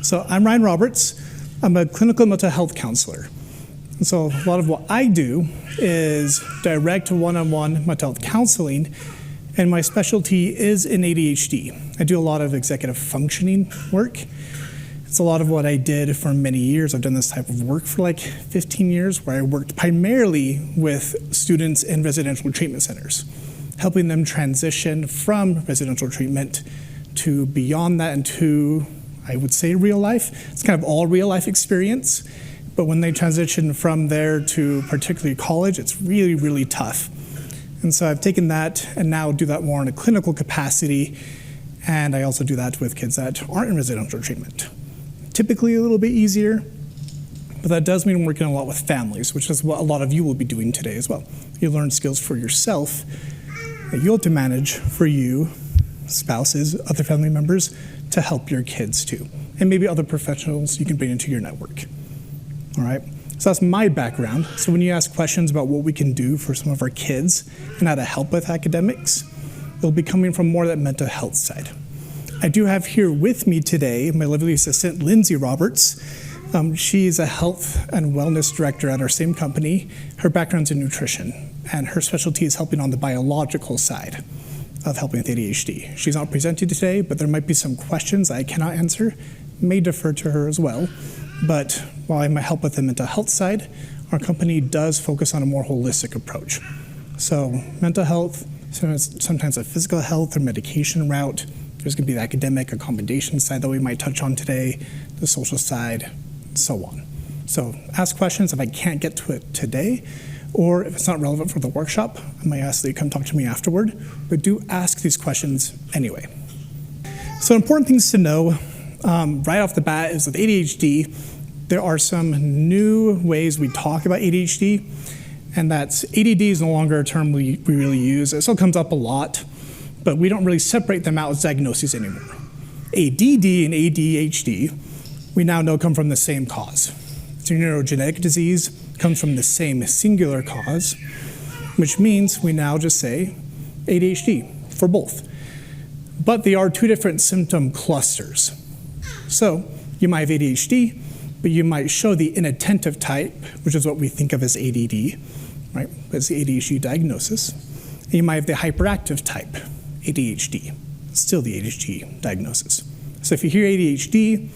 So I'm Ryan Roberts. I'm a clinical mental health counselor. And so a lot of what I do is direct one-on-one mental health counseling, and my specialty is in ADHD. I do a lot of executive functioning work. It's a lot of what I did for many years. I've done this type of work for like 15 years, where I worked primarily with students in residential treatment centers, helping them transition from residential treatment to beyond that into, I would say, real life. It's kind of all real life experience, but when they transition from there to particularly college, it's really, really tough. And so I've taken that and now do that more in a clinical capacity, and I also do that with kids that aren't in residential treatment. Typically a little bit easier, but that does mean working a lot with families, which is what a lot of you will be doing today as well. You learn skills for yourself that you'll have to manage for you, spouses, other family members, to help your kids too. And maybe other professionals you can bring into your network. All right, so that's my background. So when you ask questions about what we can do for some of our kids and how to help with academics, it'll be coming from more that mental health side. I do have here with me today my lovely assistant, Lindsay Roberts. She's a health and wellness director at our same company. Her background's in nutrition, and her specialty is helping on the biological side of helping with ADHD. She's not presenting today, but there might be some questions I cannot answer. May defer to her as well. But while I might help with the mental health side, our company does focus on a more holistic approach. So mental health, sometimes a physical health or medication route. There's going to be the academic accommodation side that we might touch on today, the social side, and so on. So ask questions if I can't get to it today, or if it's not relevant for the workshop, I might ask that you come talk to me afterward, but do ask these questions anyway. So important things to know right off the bat is with ADHD, there are some new ways we talk about ADHD, and that's ADD is no longer a term we really use. It still comes up a lot, but we don't really separate them out as diagnoses anymore. ADD and ADHD, we now know come from the same cause. It's a neurogenetic disease, comes from the same singular cause, which means we now just say ADHD for both. But they are two different symptom clusters. So you might have ADHD, but you might show the inattentive type, which is what we think of as ADD, right? That's the ADHD diagnosis. And you might have the hyperactive type, ADHD, still the ADHD diagnosis. So if you hear ADHD,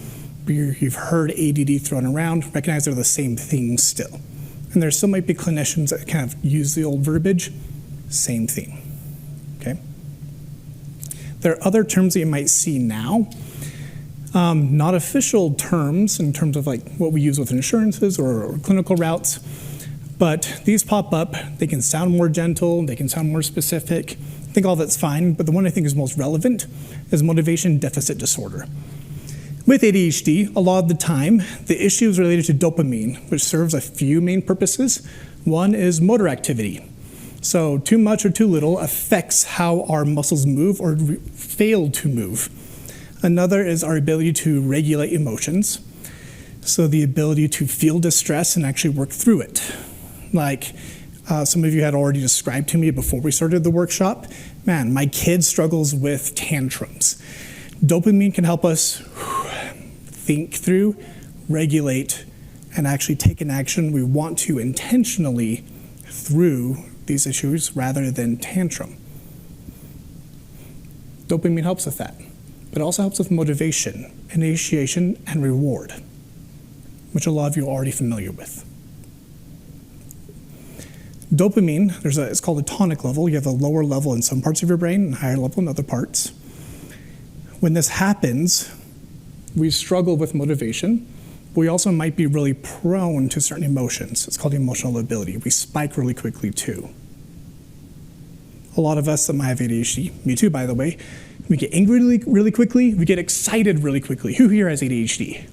you've heard ADD thrown around, recognize they're the same thing still. And there still might be clinicians that kind of use the old verbiage, same thing, okay? There are other terms that you might see now, not official terms in terms of like what we use with insurances or clinical routes, but these pop up. They can sound more gentle, they can sound more specific. I think all that's fine, but the one I think is most relevant is motivation deficit disorder. With ADHD, a lot of the time, the issue is related to dopamine, which serves a few main purposes. One is motor activity. So too much or too little affects how our muscles move or fail to move. Another is our ability to regulate emotions. So the ability to feel distress and actually work through it. Like some of you had already described to me before we started the workshop, man, my kid struggles with tantrums. Dopamine can help us think through, regulate, and actually take an action we want to intentionally through these issues rather than tantrum. Dopamine helps with that, but it also helps with motivation, initiation, and reward, which a lot of you are already familiar with. Dopamine, it's called a tonic level. You have a lower level in some parts of your brain and a higher level in other parts. When this happens, we struggle with motivation. We also might be really prone to certain emotions. It's called emotional lability. We spike really quickly too. A lot of us that might have ADHD, me too by the way, we get angry really quickly, we get excited really quickly. Who here has ADHD?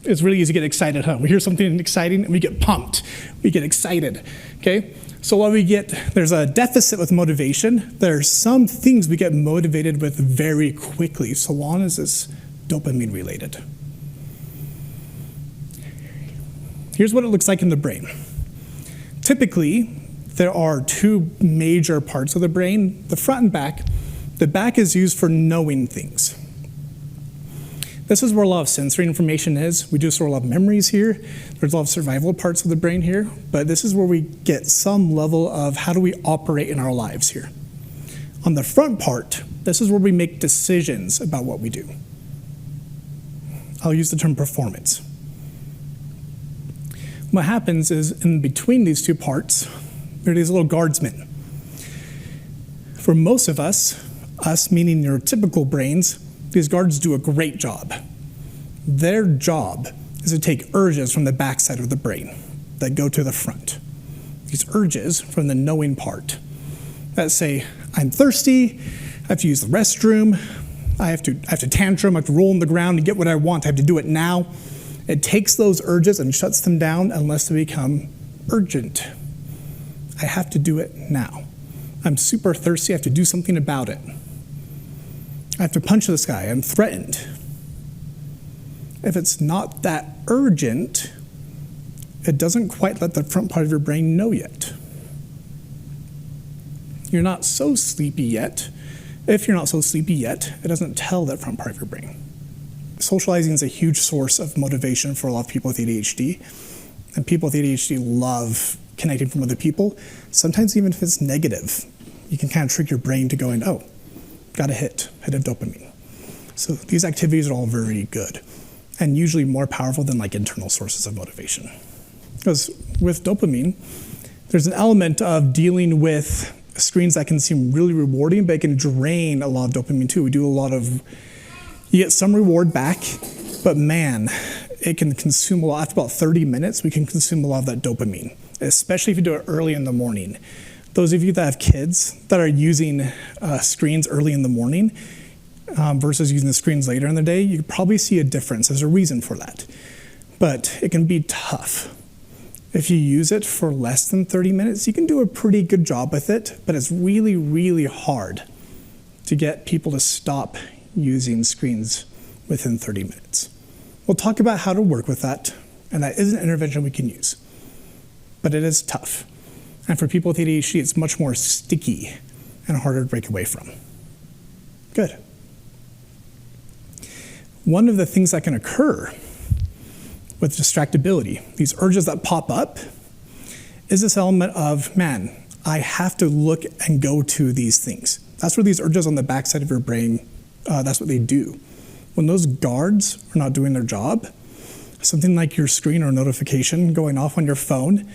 It's really easy to get excited, huh? We hear something exciting and we get pumped. We get excited, okay? So while there's a deficit with motivation, there are some things we get motivated with very quickly, so long as it's dopamine related. Here's what it looks like in the brain. Typically, there are two major parts of the brain, the front and back. The back is used for knowing things. This is where a lot of sensory information is. We do store a lot of memories here. There's a lot of survival parts of the brain here, but this is where we get some level of how do we operate in our lives here. On the front part, this is where we make decisions about what we do. I'll use the term performance. What happens is in between these two parts, there are these little guardsmen. For most of us meaning your typical brains, these guards do a great job. Their job is to take urges from the backside of the brain that go to the front. These urges from the knowing part that say, I'm thirsty, I have to use the restroom, I have to tantrum, I have to roll on the ground to get what I want, I have to do it now. It takes those urges and shuts them down unless they become urgent. I have to do it now. I'm super thirsty, I have to do something about it. I have to punch this guy, I'm threatened. If it's not that urgent, it doesn't quite let the front part of your brain know yet. You're not so sleepy yet. If you're not so sleepy yet, it doesn't tell that front part of your brain. Socializing is a huge source of motivation for a lot of people with ADHD. And people with ADHD love connecting from other people. Sometimes even if it's negative, you can kind of trick your brain to going, oh, got a hit of dopamine. So these activities are all very good and usually more powerful than like internal sources of motivation. Because with dopamine, there's an element of dealing with screens that can seem really rewarding, but it can drain a lot of dopamine too. You get some reward back, but man, it can consume a lot. After about 30 minutes, we can consume a lot of that dopamine, especially if you do it early in the morning. Those of you that have kids that are using screens early in the morning versus using the screens later in the day, you probably see a difference. There's a reason for that. But it can be tough. If you use it for less than 30 minutes, you can do a pretty good job with it, but it's really, really hard to get people to stop using screens within 30 minutes. We'll talk about how to work with that, and that is an intervention we can use. But it is tough. And for people with ADHD, it's much more sticky and harder to break away from. Good. One of the things that can occur with distractibility, these urges that pop up, is this element of, man, I have to look and go to these things. That's where these urges on the backside of your brain, that's what they do. When those guards are not doing their job, something like your screen or notification going off on your phone,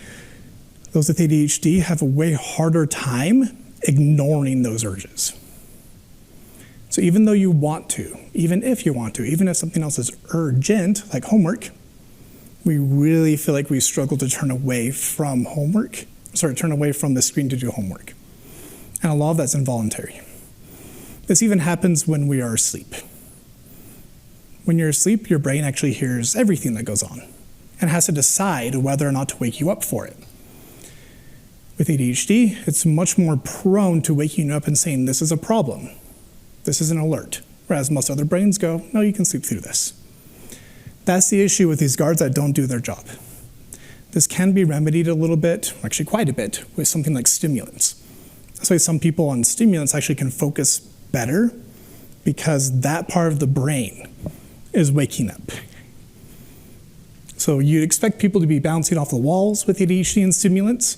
those with ADHD have a way harder time ignoring those urges. So even though you want to, even if you want to, even if something else is urgent, like homework, we really feel like we struggle to turn away from turn away from the screen to do homework. And a lot of that's involuntary. This even happens when we are asleep. When you're asleep, your brain actually hears everything that goes on and has to decide whether or not to wake you up for it. With ADHD, it's much more prone to waking you up and saying, this is a problem. This is an alert. Whereas most other brains go, no, you can sleep through this. That's the issue with these guards that don't do their job. This can be remedied a little bit, actually quite a bit, with something like stimulants. That's why some people on stimulants actually can focus better because that part of the brain is waking up. So you'd expect people to be bouncing off the walls with ADHD and stimulants,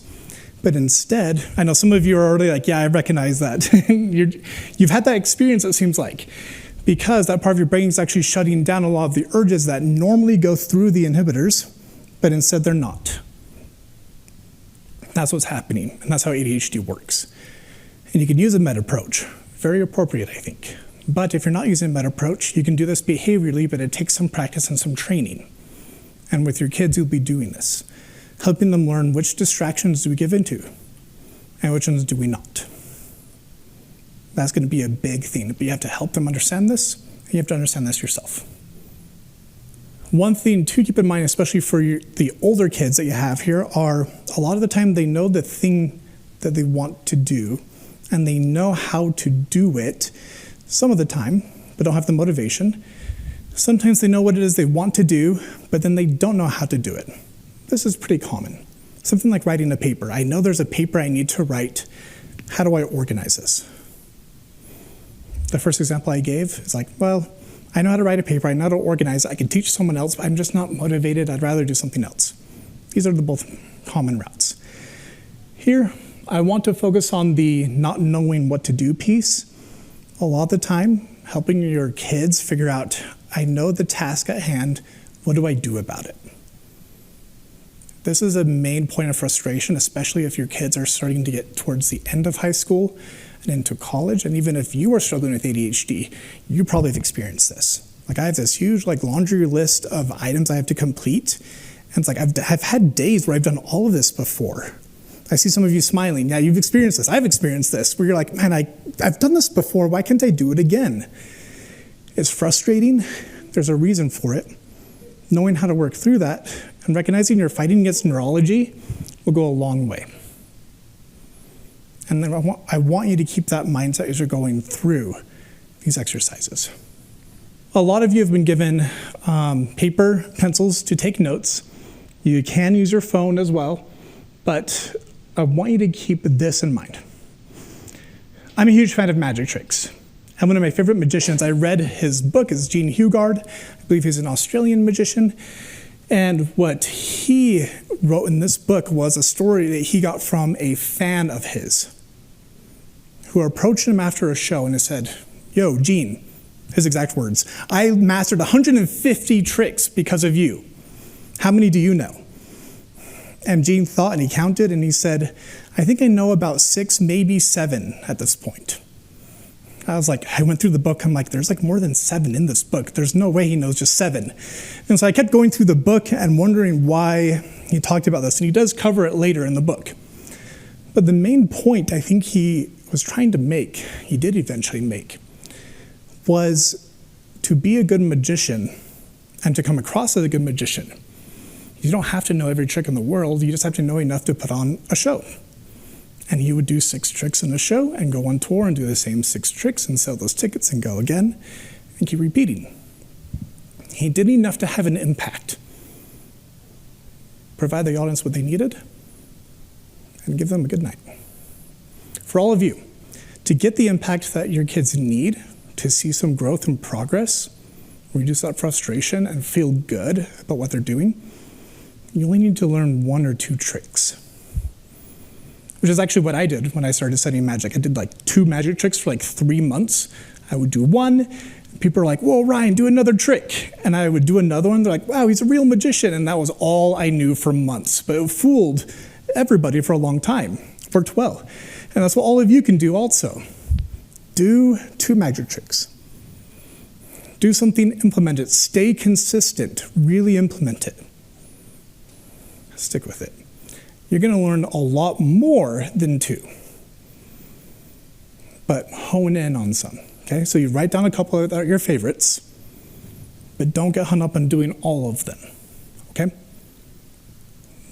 but instead, I know some of you are already like, yeah, I recognize that. You've had that experience, it seems like, because that part of your brain is actually shutting down a lot of the urges that normally go through the inhibitors, but instead they're not. That's what's happening, and that's how ADHD works. And you can use a med approach. Very appropriate, I think. But if you're not using a med approach, you can do this behaviorally, but it takes some practice and some training. And with your kids, you'll be doing this, helping them learn which distractions do we give into and which ones do we not. That's going to be a big thing, but you have to help them understand this, and you have to understand this yourself. One thing to keep in mind, especially for the older kids that you have here, are a lot of the time they know the thing that they want to do, and they know how to do it some of the time, but don't have the motivation. Sometimes they know what it is they want to do, but then they don't know how to do it. This is pretty common. Something like writing a paper. I know there's a paper I need to write. How do I organize this? The first example I gave is like, well, I know how to write a paper, I know how to organize, I can teach someone else, but I'm just not motivated, I'd rather do something else. These are the both common routes. Here, I want to focus on the not knowing what to do piece. A lot of the time, helping your kids figure out, I know the task at hand, what do I do about it? This is a main point of frustration, especially if your kids are starting to get towards the end of high school and into college. And even if you are struggling with ADHD, you probably have experienced this. Like, I have this huge laundry list of items I have to complete. And it's like, I've had days where I've done all of this before. I see some of you smiling. Yeah, you've experienced this. I've experienced this, where you're like, man, I've done this before. Why can't I do it again? It's frustrating. There's a reason for it. Knowing how to work through that and recognizing you're fighting against neurology will go a long way. And then I want you to keep that mindset as you're going through these exercises. A lot of you have been given paper, pencils to take notes. You can use your phone as well, but I want you to keep this in mind. I'm a huge fan of magic tricks. And one of my favorite magicians, I read his book, is Gene Hugard. I believe he's an Australian magician. And what he wrote in this book was a story that he got from a fan of his who approached him after a show and said, yo, Gene, his exact words, I mastered 150 tricks because of you. How many do you know? And Gene thought and he counted and he said, I think I know about 6, maybe 7 at this point. I went through the book, I'm like, there's more than 7 in this book. There's no way he knows just 7. And so I kept going through the book and wondering why he talked about this. And he does cover it later in the book. But the main point I think he was trying to make, he did eventually make, was to be a good magician and to come across as a good magician. You don't have to know every trick in the world, you just have to know enough to put on a show. And he would do 6 tricks in a show and go on tour and do the same 6 tricks and sell those tickets and go again and keep repeating. He did enough to have an impact, provide the audience what they needed, and give them a good night. For all of you, to get the impact that your kids need, to see some growth and progress, reduce that frustration and feel good about what they're doing, you only need to learn 1 or 2 tricks. Which is actually what I did when I started studying magic. I did 2 magic tricks for 3 months. I would do one, people are like, whoa, Ryan, do another trick. And I would do another one, they're like, wow, he's a real magician. And that was all I knew for months. But it fooled everybody for a long time. Worked well. And that's what all of you can do also. Do 2 magic tricks. Do something, implement it. Stay consistent, really implement it. Stick with it. You're going to learn a lot more than 2. But hone in on some, okay? So you write down a couple that are your favorites, but don't get hung up on doing all of them, okay?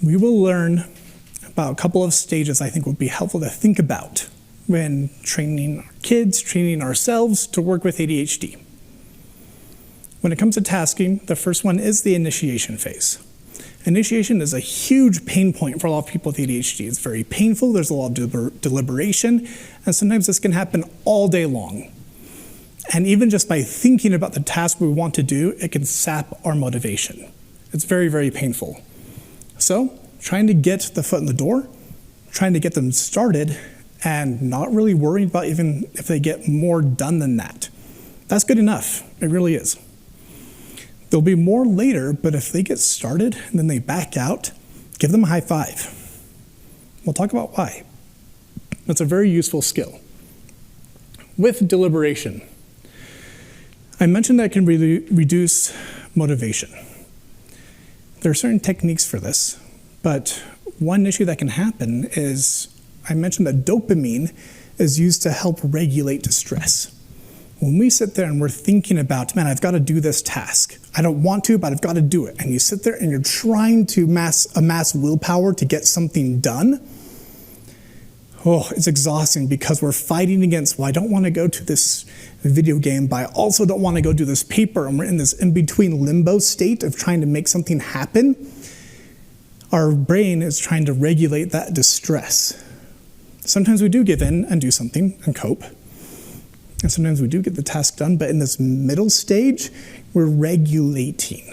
We will learn about a couple of stages I think would be helpful to think about when training our kids, training ourselves to work with ADHD. When it comes to tasking, the first one is the initiation phase. Initiation is a huge pain point for a lot of people with ADHD. It's very painful, there's a lot of deliberation, and sometimes this can happen all day long. And even just by thinking about the task we want to do, it can sap our motivation. It's very, very painful. So, trying to get the foot in the door, trying to get them started, and not really worrying about even if they get more done than that. That's good enough, it really is. There'll be more later, but if they get started and then they back out, give them a high five. We'll talk about why. That's a very useful skill. With deliberation, I mentioned that it can reduce motivation. There are certain techniques for this, but one issue that can happen is, I mentioned that dopamine is used to help regulate stress. When we sit there and we're thinking about, man, I've got to do this task. I don't want to, but I've got to do it. And you sit there and you're trying to amass willpower to get something done. Oh, it's exhausting because we're fighting against, well, I don't want to go to this video game, but I also don't want to go do this paper. And we're in this in-between limbo state of trying to make something happen. Our brain is trying to regulate that distress. Sometimes we do give in and do something and cope. And sometimes we do get the task done, but in this middle stage, we're regulating.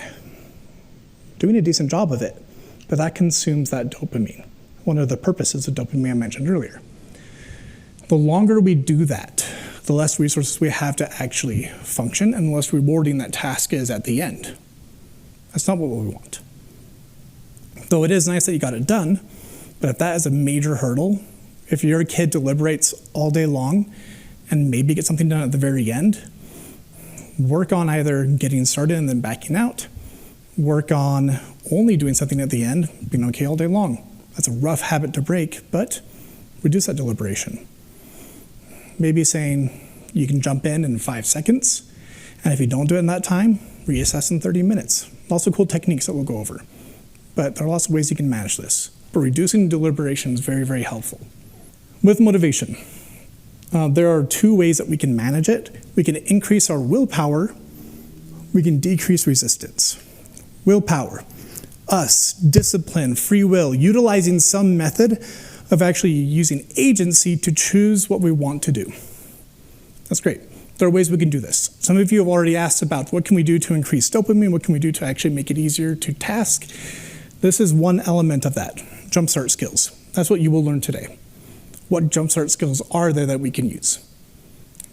Doing a decent job of it, but that consumes that dopamine. One of the purposes of dopamine I mentioned earlier. The longer we do that, the less resources we have to actually function and the less rewarding that task is at the end. That's not what we want. Though it is nice that you got it done, but if that is a major hurdle, if your kid deliberates all day long and maybe get something done at the very end, work on either getting started and then backing out, work on only doing something at the end, being okay all day long. That's a rough habit to break, but reduce that deliberation. Maybe saying you can jump in 5 seconds, and if you don't do it in that time, reassess in 30 minutes. Lots of cool techniques that we'll go over. But there are lots of ways you can manage this. But reducing deliberation is very, very helpful. With motivation, there are 2 ways that we can manage it. We can increase our willpower. We can decrease resistance. Willpower, us, discipline, free will, utilizing some method of actually using agency to choose what we want to do. That's great. There are ways we can do this. Some of you have already asked about what can we do to increase dopamine, what can we do to actually make it easier to task. This is one element of that, jumpstart skills. That's what you will learn today. What jumpstart skills are there that we can use?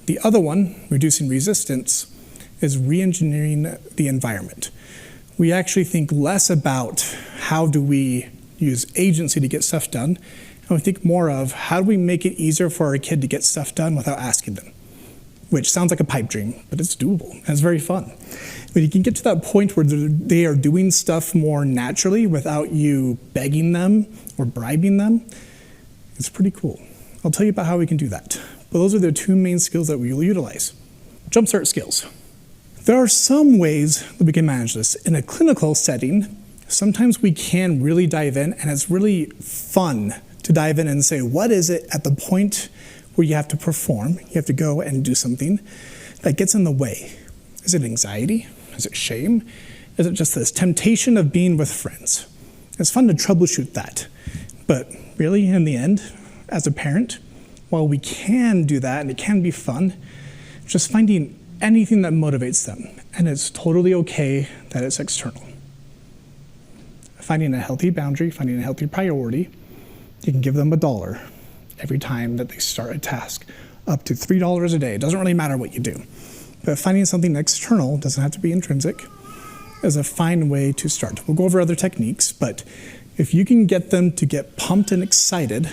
The other one, reducing resistance, is re-engineering the environment. We actually think less about how do we use agency to get stuff done, and we think more of how do we make it easier for our kid to get stuff done without asking them, which sounds like a pipe dream, but it's doable, and it's very fun. When you can get to that point where they are doing stuff more naturally without you begging them or bribing them, it's pretty cool. I'll tell you about how we can do that. But those are the 2 main skills that we will utilize. Jumpstart skills. There are some ways that we can manage this. In a clinical setting, sometimes we can really dive in, and it's really fun to dive in and say, what is it at the point where you have to perform, you have to go and do something that gets in the way? Is it anxiety? Is it shame? Is it just this temptation of being with friends? It's fun to troubleshoot that. But really, in the end, as a parent, while we can do that and it can be fun, just finding anything that motivates them. And it's totally okay that it's external. Finding a healthy boundary, finding a healthy priority. You can give them $1 every time that they start a task, up to $3 a day. It doesn't really matter what you do. But finding something external, doesn't have to be intrinsic, is a fine way to start. We'll go over other techniques, but if you can get them to get pumped and excited,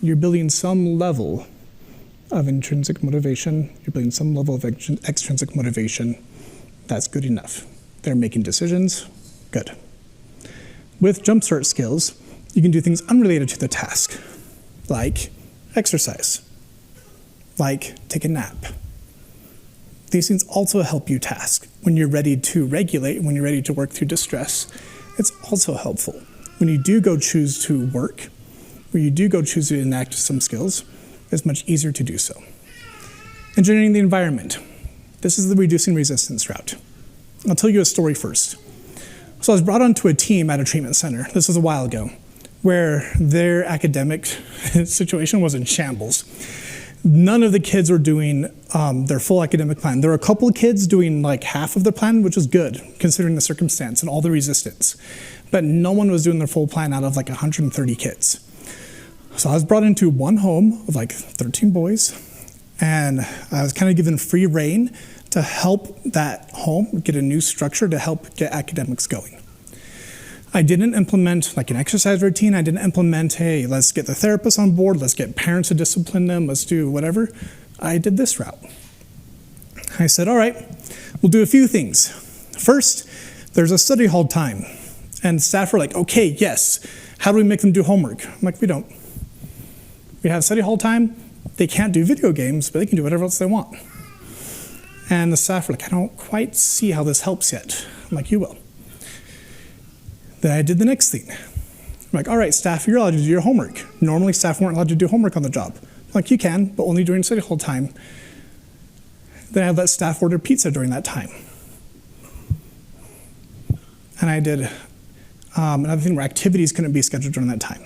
you're building some level of intrinsic motivation, you're building some level of extrinsic motivation. That's good enough. They're making decisions, good. With jumpstart skills, you can do things unrelated to the task, like exercise, like take a nap. These things also help you task. When you're ready to regulate, when you're ready to work through distress, it's also helpful. When you do go choose to work, when you do go choose to enact some skills, it's much easier to do so. Engineering the environment. This is the reducing resistance route. I'll tell you a story first. So I was brought onto a team at a treatment center, this was a while ago, where their academic situation was in shambles. None of the kids were doing their full academic plan. There were a couple of kids doing like half of their plan, which was good, considering the circumstance and all the resistance. But no one was doing their full plan out of like 130 kids. So I was brought into one home of like 13 boys, and I was kind of given free rein to help that home get a new structure to help get academics going. I didn't implement like an exercise routine. I didn't implement, hey, let's get the therapist on board, let's get parents to discipline them, let's do whatever. I did this route. I said, all right, we'll do a few things. First, there's a study hall time. And staff were like, okay, yes. How do we make them do homework? I'm like, we don't. We have study hall time. They can't do video games, but they can do whatever else they want. And the staff were like, I don't quite see how this helps yet. I'm like, you will. Then I did the next thing. I'm like, all right, staff, you're allowed to do your homework. Normally, staff weren't allowed to do homework on the job. I'm like, you can, but only during study hall time. Then I let staff order pizza during that time. And I did another thing where activities couldn't be scheduled during that time.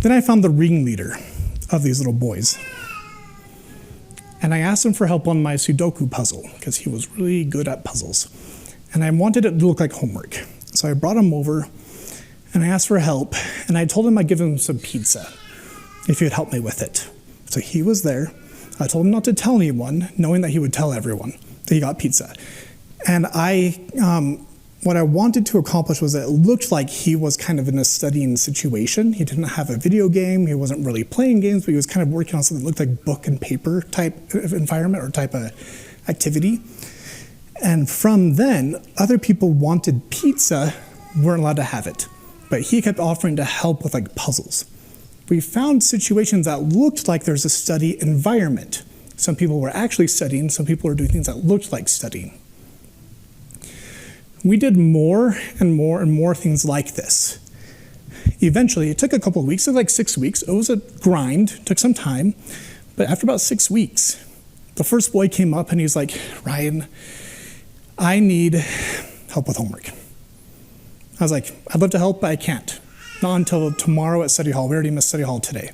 Then I found the ringleader of these little boys. And I asked him for help on my Sudoku puzzle because he was really good at puzzles. And I wanted it to look like homework. So I brought him over and I asked for help, and I told him I'd give him some pizza if he would help me with it. So he was there. I told him not to tell anyone, knowing that he would tell everyone that he got pizza. And what I wanted to accomplish was that it looked like he was kind of in a studying situation. He didn't have a video game. He wasn't really playing games, but he was kind of working on something that looked like book and paper type of environment or type of activity. And from then, other people wanted pizza, weren't allowed to have it. But he kept offering to help with like puzzles. We found situations that looked like there's a study environment. Some people were actually studying, some people were doing things that looked like studying. We did more and more and more things like this. Eventually, it took a couple of weeks, it was like 6 weeks. It was a grind, took some time. But after about 6 weeks, the first boy came up and he was like, Ryan, I need help with homework. I was like, I'd love to help, but I can't. Not until tomorrow at study hall. We already missed study hall today.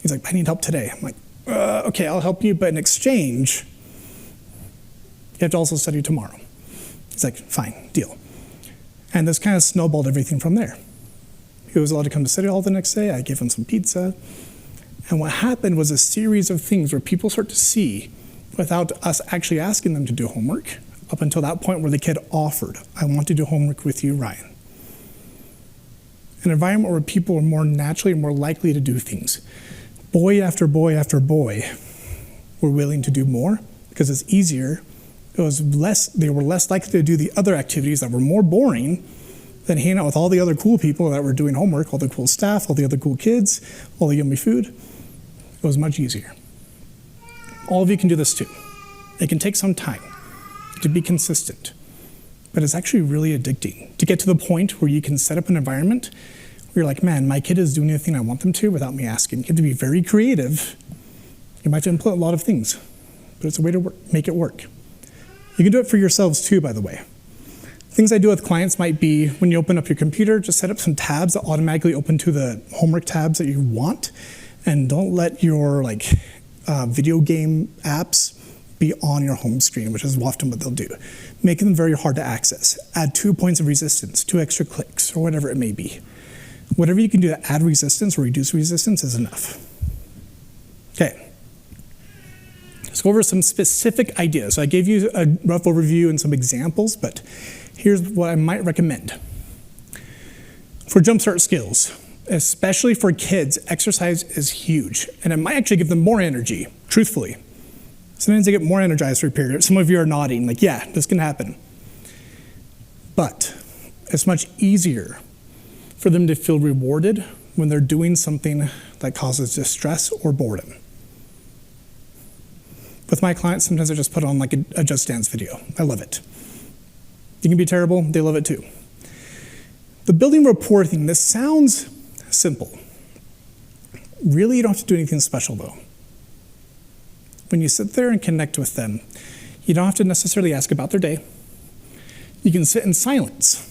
He's like, I need help today. I'm like, okay, I'll help you, but in exchange, you have to also study tomorrow. He's like, fine, deal. And this kind of snowballed everything from there. He was allowed to come to study hall the next day. I gave him some pizza. And what happened was a series of things where people start to see, without us actually asking them to do homework, up until that point where the kid offered, I want to do homework with you, Ryan. An environment where people are more naturally and more likely to do things. Boy after boy after boy were willing to do more because it's easier. They were less likely to do the other activities that were more boring than hanging out with all the other cool people that were doing homework, all the cool staff, all the other cool kids, all the yummy food. It was much easier. All of you can do this too. It can take some time to be consistent. But it's actually really addicting to get to the point where you can set up an environment where you're like, man, my kid is doing anything I want them to without me asking. You have to be very creative. You might have to implement a lot of things, but it's a way to make it work. You can do it for yourselves too, by the way. Things I do with clients might be when you open up your computer, just set up some tabs that automatically open to the homework tabs that you want, and don't let your video game apps be on your home screen, which is often what they'll do. Make them very hard to access. Add 2 points of resistance, 2 extra clicks, or whatever it may be. Whatever you can do to add resistance or reduce resistance is enough. Okay. Let's go over some specific ideas. So I gave you a rough overview and some examples, but here's what I might recommend. For jumpstart skills, especially for kids, exercise is huge, and it might actually give them more energy, truthfully. Sometimes they get more energized for a period. Some of you are nodding, like, yeah, this can happen. But it's much easier for them to feel rewarded when they're doing something that causes distress or boredom. With my clients, sometimes I just put on like a Just Dance video. I love it. It can be terrible, they love it too. The building rapport thing, this sounds simple. Really, you don't have to do anything special though. When you sit there and connect with them, you don't have to necessarily ask about their day. You can sit in silence.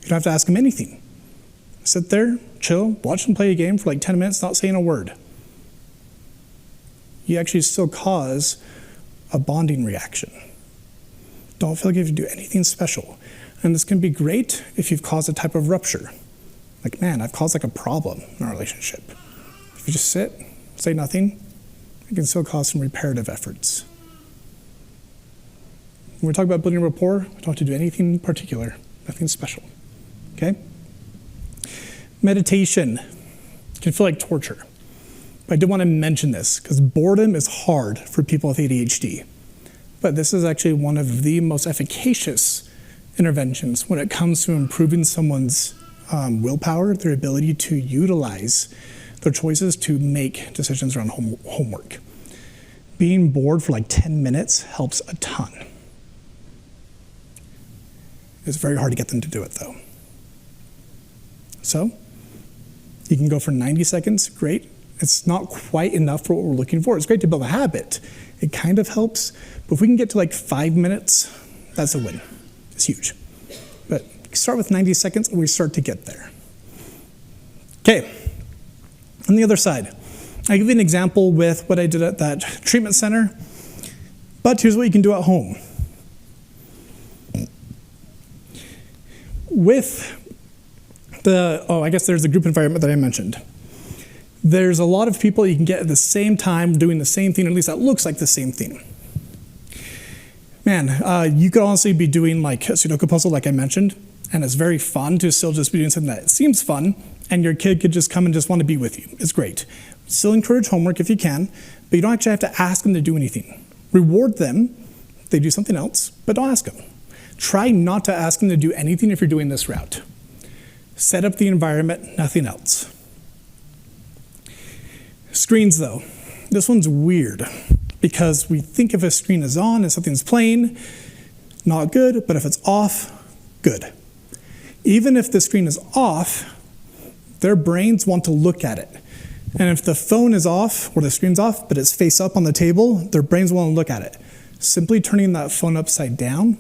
You don't have to ask them anything. Sit there, chill, watch them play a game for like 10 minutes, not saying a word. You actually still cause a bonding reaction. Don't feel like you have to do anything special. And this can be great if you've caused a type of rupture. Like, man, I've caused like a problem in our relationship. If you just sit, say nothing, it can still cause some reparative efforts. When we talk about building rapport, we don't have to do anything particular, nothing special, okay? Meditation can feel like torture. But I did want to mention this because boredom is hard for people with ADHD. But this is actually one of the most efficacious interventions when it comes to improving someone's willpower, their ability to utilize their choices to make decisions around homework. Being bored for like 10 minutes helps a ton. It's very hard to get them to do it though. So, you can go for 90 seconds, great. It's not quite enough for what we're looking for. It's great to build a habit. It kind of helps, but if we can get to like 5 minutes, that's a win. It's huge. But start with 90 seconds and we start to get there. Okay, on the other side, I give you an example with what I did at that treatment center, but here's what you can do at home. With I guess there's the group environment that I mentioned. There's a lot of people you can get at the same time doing the same thing, or at least that looks like the same thing. Man, you could honestly be doing like a Sudoku puzzle like I mentioned, and it's very fun to still just be doing something that seems fun, and your kid could just come and just want to be with you. It's great. Still encourage homework if you can, but you don't actually have to ask them to do anything. Reward them if they do something else, but don't ask them. Try not to ask them to do anything if you're doing this route. Set up the environment, nothing else. Screens though, this one's weird because we think if a screen is on and something's playing, not good, but if it's off, good. Even if the screen is off, their brains want to look at it. And if the phone is off or the screen's off, but it's face up on the table, their brains want to look at it. Simply turning that phone upside down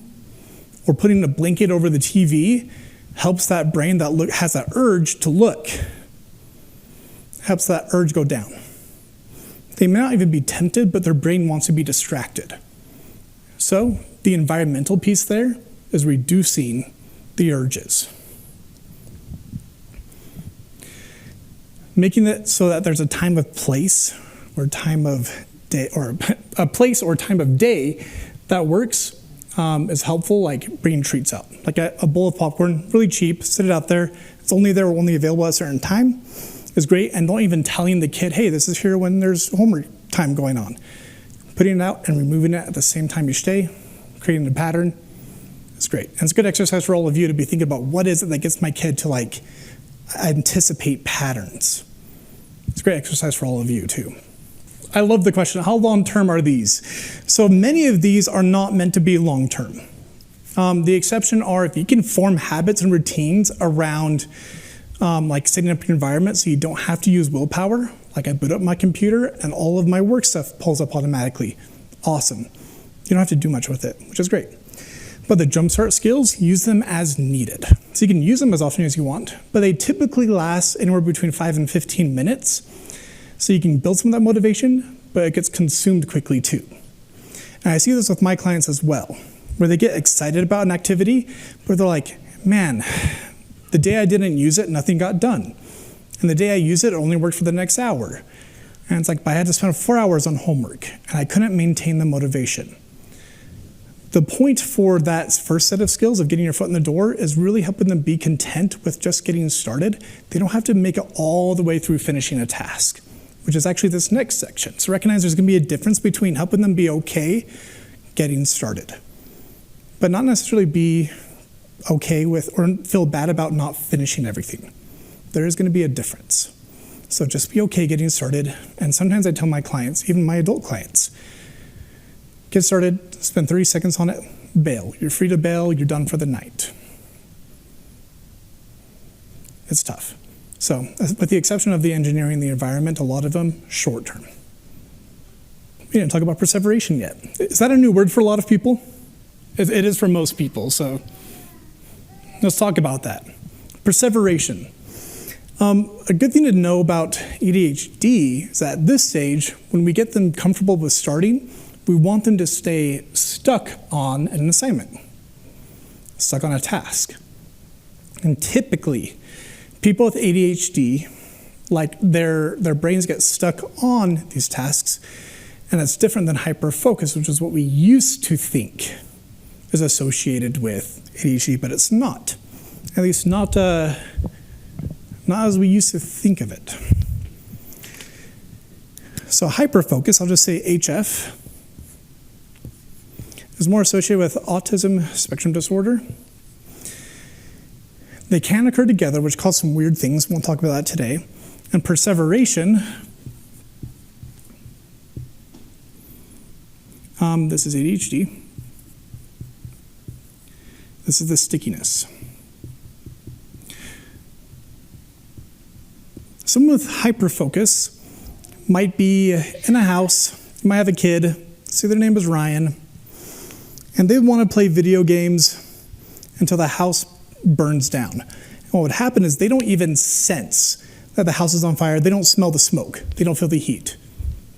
or putting a blanket over the TV helps that brain that has that urge to look, helps that urge go down. They may not even be tempted, but their brain wants to be distracted. So the environmental piece there is reducing the urges. Making it so that there's a time of place or time of day, or a place or time of day that works is helpful, like bringing treats out. Like a bowl of popcorn, really cheap, sit it out there. It's only there, only available at a certain time. Is great, and don't even telling the kid, hey, this is here when there's homework time going on. Putting it out and removing it at the same time each day, creating a pattern, it's great. And it's a good exercise for all of you to be thinking about what is it that gets my kid to like anticipate patterns. It's a great exercise for all of you too. I love the question, how long-term are these? So many of these are not meant to be long-term. The exception are if you can form habits and routines around like setting up your environment so you don't have to use willpower. Like I boot up my computer and all of my work stuff pulls up automatically. Awesome. You don't have to do much with it, which is great. But the jumpstart skills, use them as needed. So you can use them as often as you want, but they typically last anywhere between 5 and 15 minutes. So you can build some of that motivation, but it gets consumed quickly too. And I see this with my clients as well, where they get excited about an activity, but they're like, man, the day I didn't use it, nothing got done. And the day I used it, it only worked for the next hour. And it's like, but I had to spend 4 hours on homework, and I couldn't maintain the motivation. The point for that first set of skills of getting your foot in the door is really helping them be content with just getting started. They don't have to make it all the way through finishing a task, which is actually this next section. So recognize there's going to be a difference between helping them be okay getting started, but not necessarily be okay with or feel bad about not finishing everything. There is going to be a difference. So just be okay getting started. And sometimes I tell my clients, even my adult clients, get started, spend 30 seconds on it, bail. You're free to bail, you're done for the night. It's tough. So with the exception of the engineering, the environment, a lot of them short term. We didn't talk about perseveration yet. Is that a new word for a lot of people? It is for most people, so let's talk about that. Perseveration. A good thing to know about ADHD is that at this stage, when we get them comfortable with starting, we want them to stay stuck on an assignment, stuck on a task. And typically, people with ADHD, like their brains get stuck on these tasks, and it's different than hyperfocus, which is what we used to think is associated with ADHD, but it's not. At least not as we used to think of it. So hyperfocus, I'll just say HF, is more associated with autism spectrum disorder. They can occur together, which cause some weird things. We won't talk about that today. And perseveration, this is ADHD. This is the stickiness. Someone with hyperfocus might be in a house, might have a kid, say their name is Ryan, and they want to play video games until the house burns down. And what would happen is they don't even sense that the house is on fire, they don't smell the smoke. They don't feel the heat.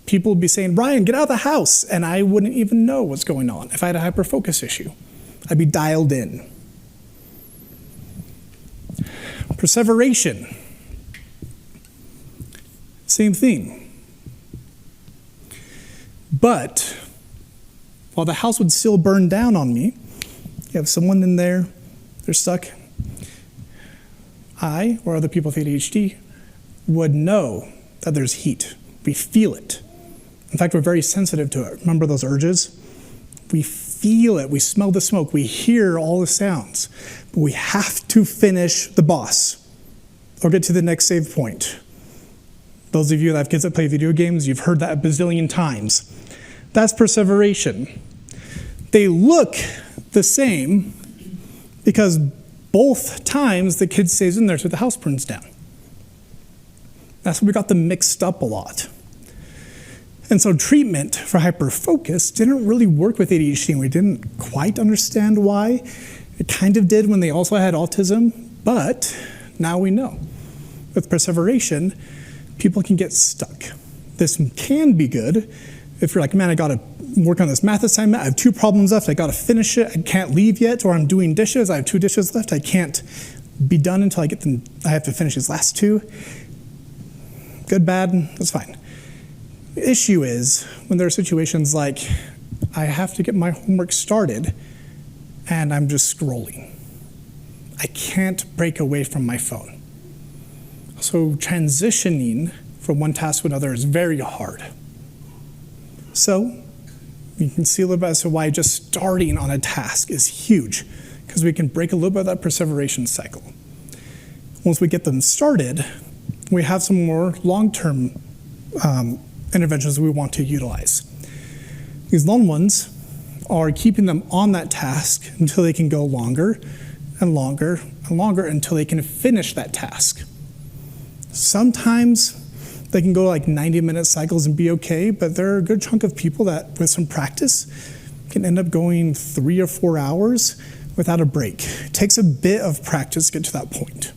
People would be saying, Ryan, get out of the house. And I wouldn't even know what's going on if I had a hyperfocus issue. I'd be dialed in. Perseveration. Same thing. But while the house would still burn down on me, you have someone in there, they're stuck. I, or other people with ADHD, would know that there's heat. We feel it. In fact, we're very sensitive to it. Remember those urges? We feel it. We smell the smoke. We hear all the sounds. But we have to finish the boss or get to the next save point. Those of you that have kids that play video games, you've heard that a bazillion times. That's perseveration. They look the same because both times the kid stays in there till the house burns down. That's why we got them mixed up a lot. And so treatment for hyperfocus didn't really work with ADHD, and we didn't quite understand why. It kind of did when they also had autism, but now we know. With perseveration, people can get stuck. This can be good if you're like, man, I gotta work on this math assignment, I have 2 problems left, I gotta finish it, I can't leave yet, or I'm doing dishes, I have 2 dishes left, I can't be done until I get them, I have to finish these last 2. Good, bad, that's fine. The issue is when there are situations like, I have to get my homework started, and I'm just scrolling. I can't break away from my phone. So transitioning from one task to another is very hard. So you can see a little bit as to why just starting on a task is huge, because we can break a little bit of that perseveration cycle. Once we get them started, we have some more long-term interventions we want to utilize. These long ones are keeping them on that task until they can go longer and longer and longer until they can finish that task. Sometimes they can go like 90-minute cycles and be okay, but there are a good chunk of people that, with some practice, can end up going 3 or 4 hours without a break. It takes a bit of practice to get to that point.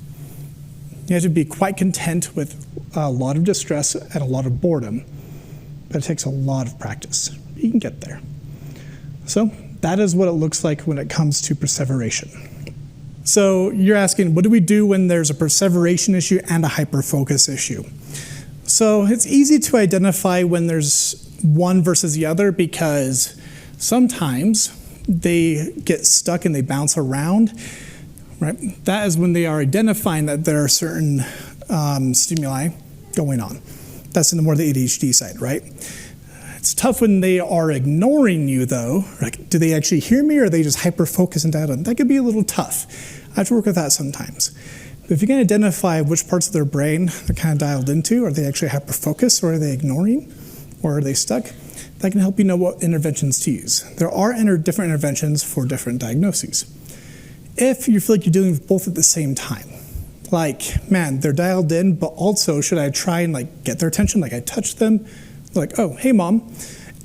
You have to be quite content with a lot of distress and a lot of boredom, but it takes a lot of practice. You can get there. So that is what it looks like when it comes to perseveration. So you're asking, what do we do when there's a perseveration issue and a hyperfocus issue? So it's easy to identify when there's one versus the other because sometimes they get stuck and they bounce around, right? That is when they are identifying that there are certain stimuli going on. That's in the more the ADHD side, right? It's tough when they are ignoring you though. Like, do they actually hear me or are they just hyper-focused and dialed in? That could be a little tough. I have to work with that sometimes. But if you can identify which parts of their brain they're kind of dialed into, are they actually hyper-focused or are they ignoring or are they stuck? That can help you know what interventions to use. There are different interventions for different diagnoses. If you feel like you're dealing with both at the same time, like, man, they're dialed in, but also should I try and like get their attention? Like I touch them, they're like, oh, hey mom.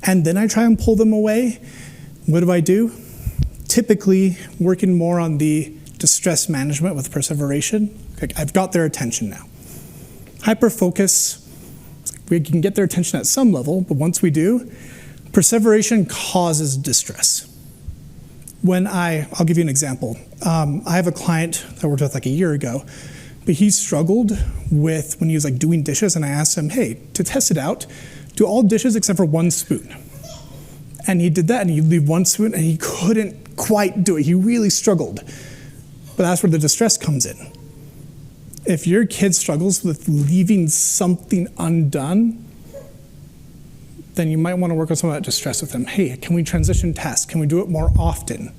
And then I try and pull them away. What do? Typically working more on the distress management with perseveration. Like, I've got their attention now. Hyperfocus, we can get their attention at some level, but once we do, perseveration causes distress. I'll give you an example. I have a client that I worked with like a year ago, but he struggled with when he was like doing dishes, and I asked him, hey, to test it out, do all dishes except for 1 spoon. And he did that, and he'd leave 1 spoon, and he couldn't quite do it. He really struggled. But that's where the distress comes in. If your kid struggles with leaving something undone, then you might want to work on some of that distress with them. Hey, can we transition tasks? Can we do it more often?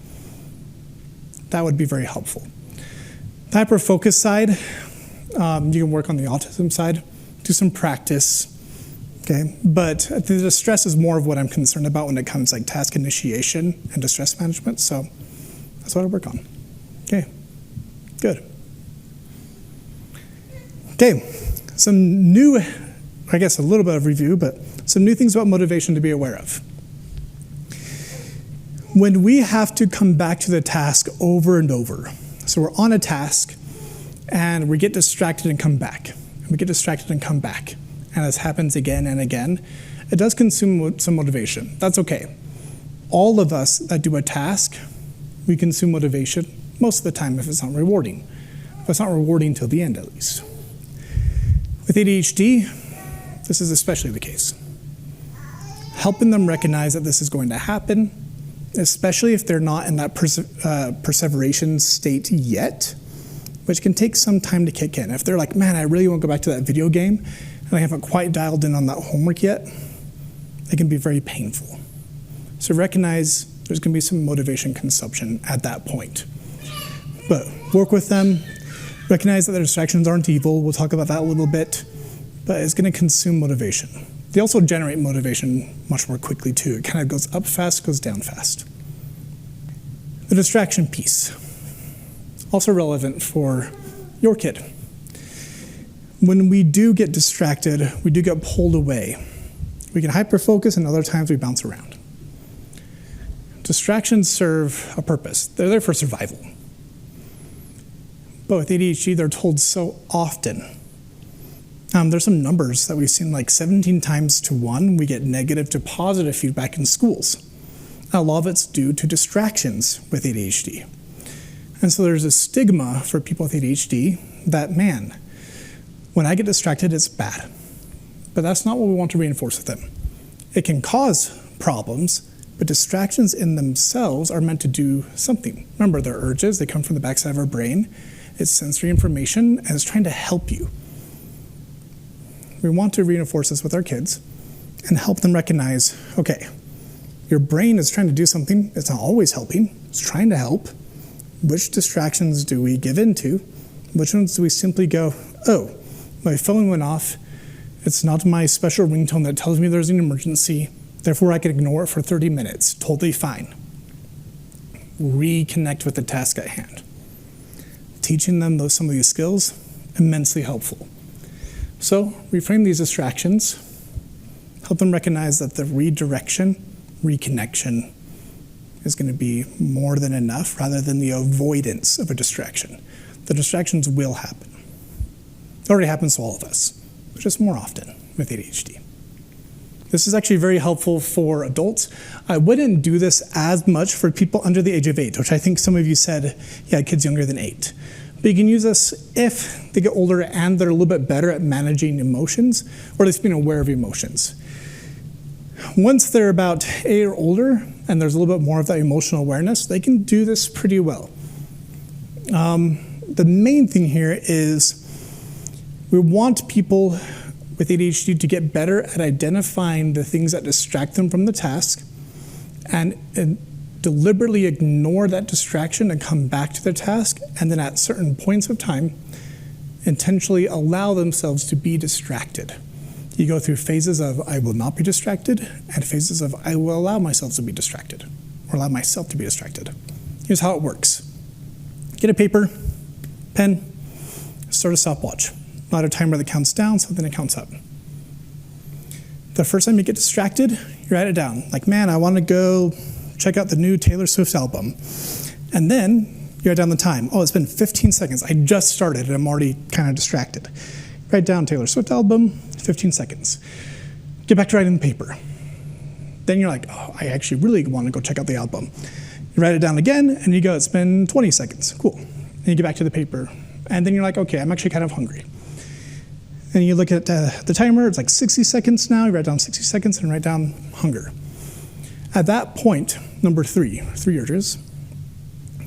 That would be very helpful. The hyperfocus side, you can work on the autism side, do some practice, okay? But the distress is more of what I'm concerned about when it comes like task initiation and distress management, so that's what I work on. Okay, good. Okay, some new, I guess a little bit of review, but some new things about motivation to be aware of. When we have to come back to the task over and over, so we're on a task and we get distracted and come back, and we get distracted and come back. And this happens again and again. It does consume some motivation. That's okay. All of us that do a task, we consume motivation most of the time if it's not rewarding. If it's not rewarding till the end, at least. With ADHD, this is especially the case. Helping them recognize that this is going to happen, especially if they're not in that perseveration state yet, which can take some time to kick in. If they're like, man, I really want to go back to that video game, and I haven't quite dialed in on that homework yet, it can be very painful. So recognize there's going to be some motivation consumption at that point. But work with them, recognize that the distractions aren't evil. We'll talk about that a little bit, but it's going to consume motivation. They also generate motivation much more quickly too. It kind of goes up fast, goes down fast. The distraction piece, also relevant for your kid. When we do get distracted, we do get pulled away. We can hyper-focus, and other times we bounce around. Distractions serve a purpose. They're there for survival. But with ADHD, they're told so often. There's some numbers that we've seen, like 17 times to 1, we get negative to positive feedback in schools. A lot of it's due to distractions with ADHD. And so there's a stigma for people with ADHD that, man, when I get distracted, it's bad. But that's not what we want to reinforce with them. It can cause problems, but distractions in themselves are meant to do something. Remember, they're urges, they come from the backside of our brain. It's sensory information, and it's trying to help you. We want to reinforce this with our kids and help them recognize, okay, your brain is trying to do something. It's not always helping. It's trying to help. Which distractions do we give into? Which ones do we simply go, oh, my phone went off. It's not my special ringtone that tells me there's an emergency. Therefore, I can ignore it for 30 minutes. Totally fine. Reconnect with the task at hand. Teaching them some of these skills, immensely helpful. So, reframe these distractions. Help them recognize that the redirection, reconnection, is going to be more than enough rather than the avoidance of a distraction. The distractions will happen. It already happens to all of us, but just more often with ADHD. This is actually very helpful for adults. I wouldn't do this as much for people under the age of 8, which I think some of you said, yeah, kids younger than 8. But you can use this if they get older and they're a little bit better at managing emotions, or at least being aware of emotions. Once they're about 8 or older, and there's a little bit more of that emotional awareness, they can do this pretty well. The main thing here is we want people with ADHD to get better at identifying the things that distract them from the task and deliberately ignore that distraction and come back to the task, and then at certain points of time, intentionally allow themselves to be distracted. You go through phases of I will not be distracted and phases of I will allow myself to be distracted or allow myself to be distracted. Here's how it works. Get a paper, pen, start a stopwatch. Not a timer that counts down, something that counts up. The first time you get distracted, you write it down. Like, man, I want to go check out the new Taylor Swift album. And then you write down the time. Oh, it's been 15 seconds. I just started and I'm already kind of distracted. Write down Taylor Swift album, 15 seconds. Get back to writing the paper. Then you're like, oh, I actually really want to go check out the album. You write it down again and you go, it's been 20 seconds. Cool. And you get back to the paper. And then you're like, okay, I'm actually kind of hungry. And you look at the timer, it's like 60 seconds now. You write down 60 seconds and write down hunger. At that point, number 3 urges,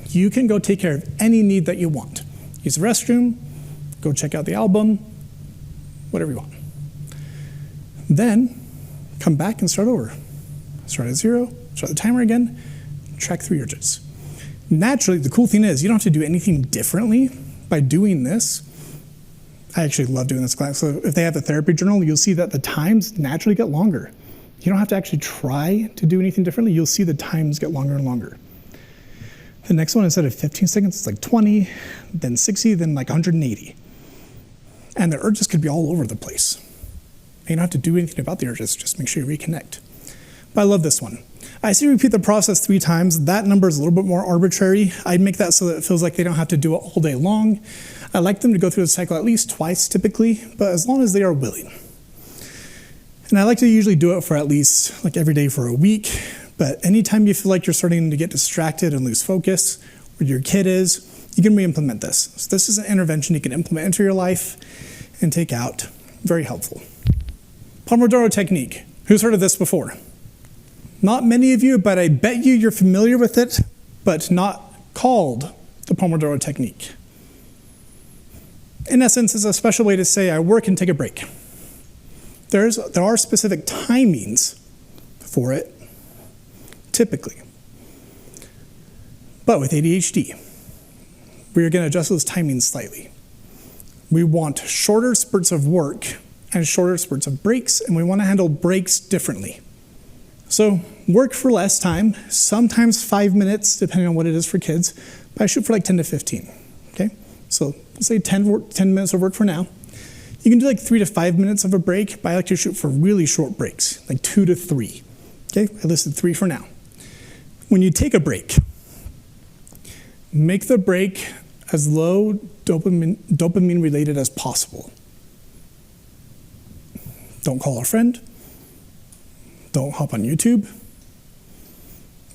you can go take care of any need that you want. Use the restroom, go check out the album, whatever you want. Then, come back and start over. Start at 0, start the timer again, track 3 urges. Naturally, the cool thing is you don't have to do anything differently by doing this. I actually love doing this class. So if they have a therapy journal, you'll see that the times naturally get longer. You don't have to actually try to do anything differently. You'll see the times get longer and longer. The next one, instead of 15 seconds, it's like 20, then 60, then like 180. And the urges could be all over the place. You don't have to do anything about the urges, just make sure you reconnect. But I love this one. I say repeat the process 3 times. That number is a little bit more arbitrary. I make that so that it feels like they don't have to do it all day long. I like them to go through the cycle at least twice typically, but as long as they are willing. And I like to usually do it for at least like every day for a week, but anytime you feel like you're starting to get distracted and lose focus, or your kid is, you can re-implement this. So this is an intervention you can implement into your life and take out. Very helpful. Pomodoro technique. Who's heard of this before? Not many of you, but I bet you're familiar with it, but not called the Pomodoro technique. In essence, it's a special way to say I work and take a break. There are specific timings for it, typically. But with ADHD, we're going to adjust those timings slightly. We want shorter spurts of work and shorter spurts of breaks, and we want to handle breaks differently. So work for less time, sometimes 5 minutes, depending on what it is for kids, but I shoot for like 10 to 15, okay? So let's say 10 minutes of work for now. You can do like 3 to 5 minutes of a break, but I like to shoot for really short breaks, like 2 to 3, okay? I listed 3 for now. When you take a break, make the break as low dopamine related as possible. Don't call a friend. Don't hop on YouTube.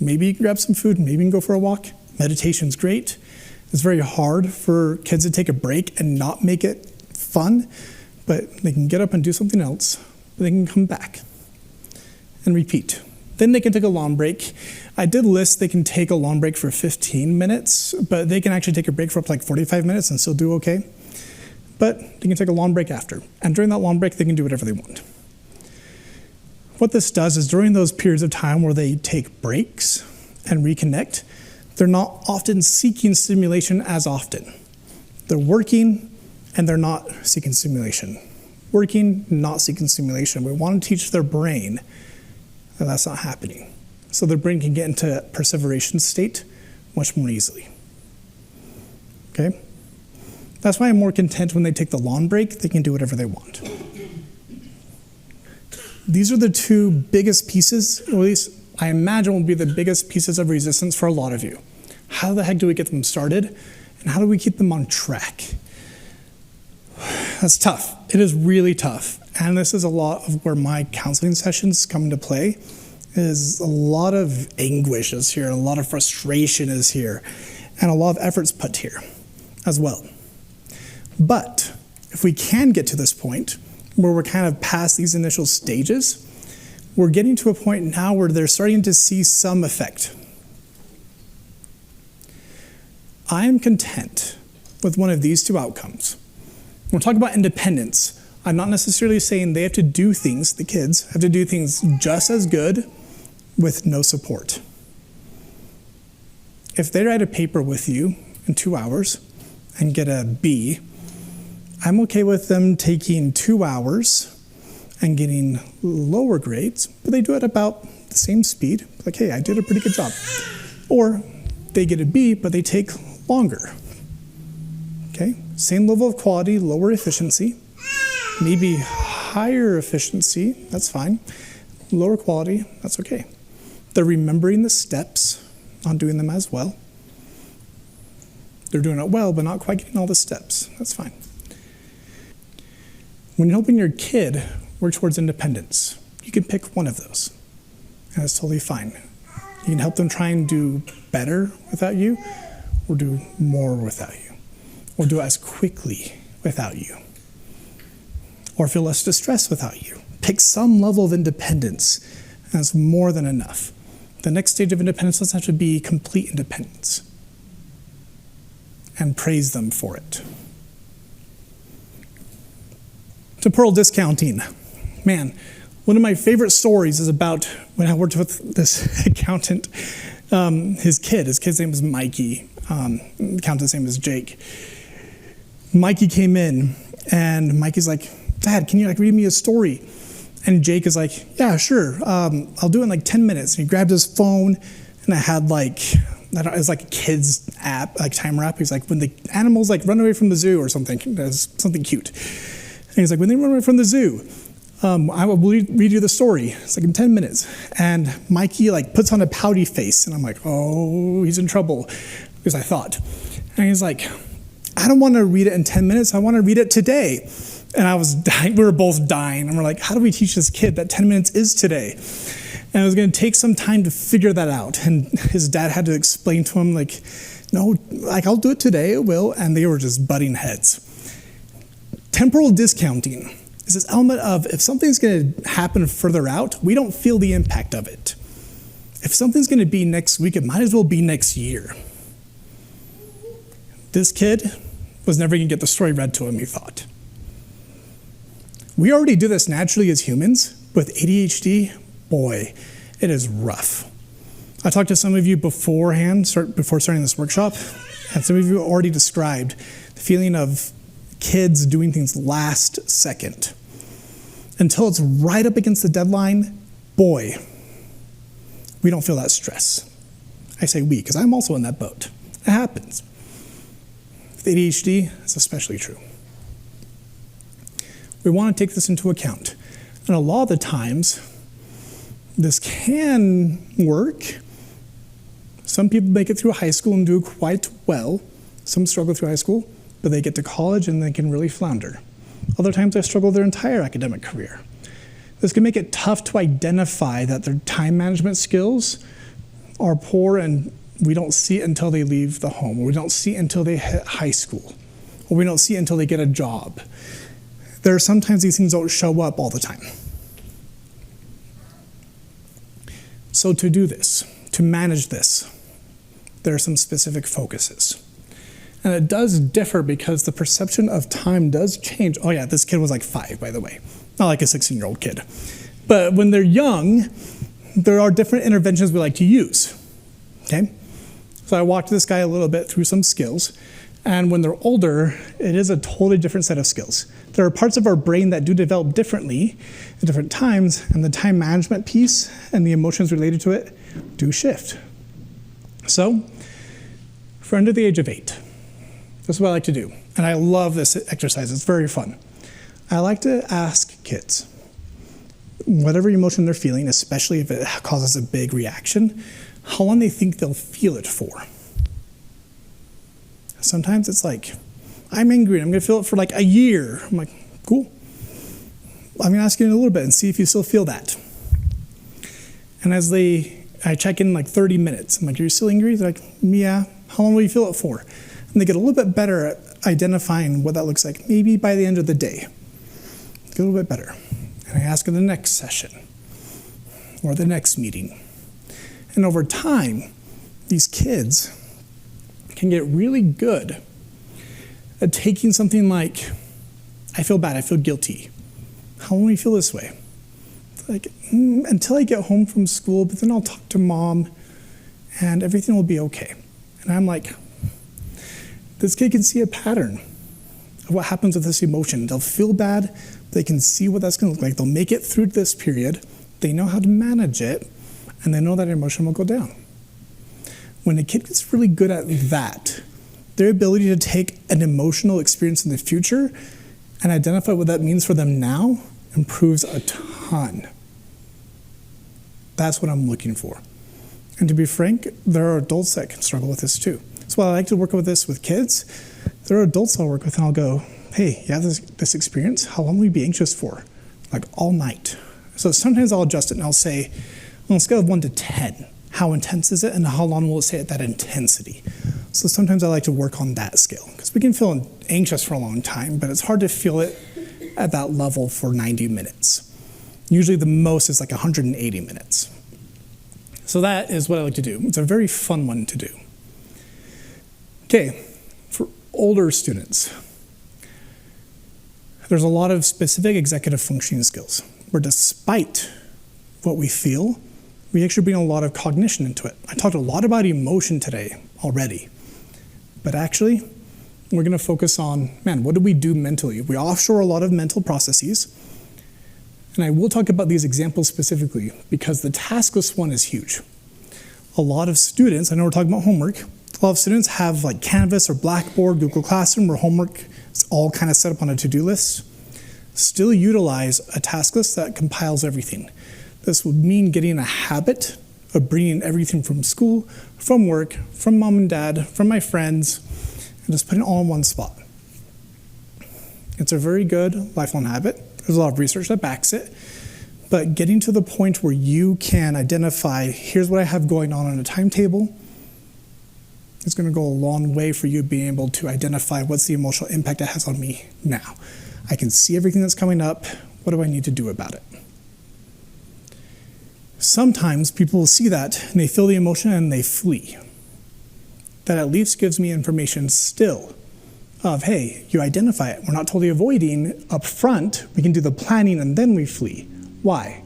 Maybe you can grab some food, maybe you can go for a walk. Meditation's great. It's very hard for kids to take a break and not make it fun, but they can get up and do something else. They can come back and repeat. Then they can take a long break. I did list they can take a long break for 15 minutes, but they can actually take a break for up to like 45 minutes and still do okay. But they can take a long break after. And during that long break, they can do whatever they want. What this does is during those periods of time where they take breaks and reconnect, they're not often seeking stimulation as often. They're working and they're not seeking stimulation. Working, not seeking stimulation. We want to teach their brain that that's not happening. So their brain can get into perseveration state much more easily. Okay? That's why I'm more content when they take the long break, they can do whatever they want. These are the 2 biggest pieces, or at least I imagine will be the biggest pieces of resistance for a lot of you. How the heck do we get them started? And how do we keep them on track? That's tough. It is really tough. And this is a lot of where my counseling sessions come into play, is a lot of anguish is here, and a lot of frustration is here, and a lot of efforts put here as well. But if we can get to this point where we're kind of past these initial stages, we're getting to a point now where they're starting to see some effect. I am content with one of these 2 outcomes. When we're talking about independence, I'm not necessarily saying they have to do things, the kids have to do things just as good with no support. If they write a paper with you in 2 hours and get a B, I'm okay with them taking 2 hours and getting lower grades, but they do it about the same speed. Like, hey, I did a pretty good job. Or they get a B, but they take longer. Okay? Same level of quality, lower efficiency. Maybe higher efficiency, that's fine. Lower quality, that's okay. They're remembering the steps, not doing them as well. They're doing it well, but not quite getting all the steps. That's fine. When you're helping your kid work towards independence, you can pick one of those, and that's totally fine. You can help them try and do better without you, or do more without you, or do as quickly without you, or feel less distressed without you. Pick some level of independence, and that's more than enough. The next stage of independence doesn't have to be complete independence, and praise them for it. Temporal discounting. Man, one of my favorite stories is about when I worked with this accountant. His kid's name is Mikey. The accountant's name is Jake. Mikey came in, and Mikey's like, Dad, can you read me a story? And Jake is like, yeah, sure. I'll do it in like 10 minutes. And he grabbed his phone, and I had it was like a kid's app, like timer app. He's like, when the animals run away from the zoo or something, something cute. And he's like, when they run away from the zoo, I will read you the story. It's like in 10 minutes. And Mikey like puts on a pouty face. And I'm like, oh, he's in trouble. Because I thought. And he's like, I don't want to read it in 10 minutes. I want to read it today. And I was dying. We were both dying. And we're like, how do we teach this kid that 10 minutes is today? And it was going to take some time to figure that out. And his dad had to explain to him, like, no, like, I'll do it today. It will. And they were just butting heads. Temporal discounting is this element of if something's going to happen further out, we don't feel the impact of it. If something's going to be next week, it might as well be next year. This kid was never going to get the story read to him, he thought. We already do this naturally as humans. With ADHD, boy, it is rough. I talked to some of you beforehand, before starting this workshop, and some of you already described the feeling of kids doing things last second. Until it's right up against the deadline, boy, we don't feel that stress. I say we, because I'm also in that boat. It happens. With ADHD, it's especially true. We want to take this into account. And a lot of the times, this can work. Some people make it through high school and do quite well. Some struggle through high school, but they get to college and they can really flounder. Other times they struggle their entire academic career. This can make it tough to identify that their time management skills are poor and we don't see it until they leave the home, or we don't see it until they hit high school, or we don't see it until they get a job. There are sometimes these things don't show up all the time. So to do this, to manage this, there are some specific focuses. And it does differ because the perception of time does change. Oh yeah, this kid was like 5, by the way. Not like a 16-year-old kid. But when they're young, there are different interventions we like to use, okay? So I walked this guy a little bit through some skills. And when they're older, it is a totally different set of skills. There are parts of our brain that do develop differently at different times, and the time management piece and the emotions related to it do shift. So, for under the age of 8, this is what I like to do. And I love this exercise. It's very fun. I like to ask kids, whatever emotion they're feeling, especially if it causes a big reaction, how long they think they'll feel it for. Sometimes it's like, I'm angry, I'm going to feel it for like a year. I'm like, cool. I'm going to ask you in a little bit and see if you still feel that. And as I check in like 30 minutes, I'm like, are you still angry? They're like, yeah. How long will you feel it for? And they get a little bit better at identifying what that looks like, maybe by the end of the day. Get a little bit better. And I ask in the next session or the next meeting. And over time, these kids can get really good at taking something like, I feel bad, I feel guilty. How long will you feel this way? Like, until I get home from school, but then I'll talk to mom and everything will be okay. And I'm like, this kid can see a pattern of what happens with this emotion. They'll feel bad, but they can see what that's going to look like. They'll make it through this period. They know how to manage it, and they know that emotion will go down. When a kid gets really good at that, their ability to take an emotional experience in the future and identify what that means for them now improves a ton. That's what I'm looking for. And to be frank, there are adults that can struggle with this too. So while I like to work with this with kids, there are adults I'll work with and I'll go, hey, you have this experience? How long will you be anxious for? Like all night. So sometimes I'll adjust it and I'll say, on a scale of 1 to 10, how intense is it and how long will it stay at that intensity? So sometimes I like to work on that scale because we can feel anxious for a long time, but it's hard to feel it at that level for 90 minutes. Usually the most is like 180 minutes. So that is what I like to do. It's a very fun one to do. Okay, for older students, there's a lot of specific executive functioning skills where despite what we feel, we actually bring a lot of cognition into it. I talked a lot about emotion today already, but actually, we're going to focus on, what do we do mentally? We offshore a lot of mental processes, and I will talk about these examples specifically because the taskless one is huge. A lot of students, I know we're talking about homework, a lot of students have like Canvas or Blackboard, Google Classroom, where homework is all kind of set up on a to-do list. still utilize a task list that compiles everything. This would mean getting a habit of bringing everything from school, from work, from mom and dad, from my friends, and just putting it all in one spot. It's a very good lifelong habit. There's a lot of research that backs it. But getting to the point where you can identify, here's what I have going on a timetable, is going to go a long way for you being able to identify what's the emotional impact it has on me now. I can see everything that's coming up. What do I need to do about it? Sometimes people will see that and they feel the emotion and they flee. That at least gives me information still of, hey, you identify it. We're not totally avoiding up front. We can do the planning and then we flee. Why?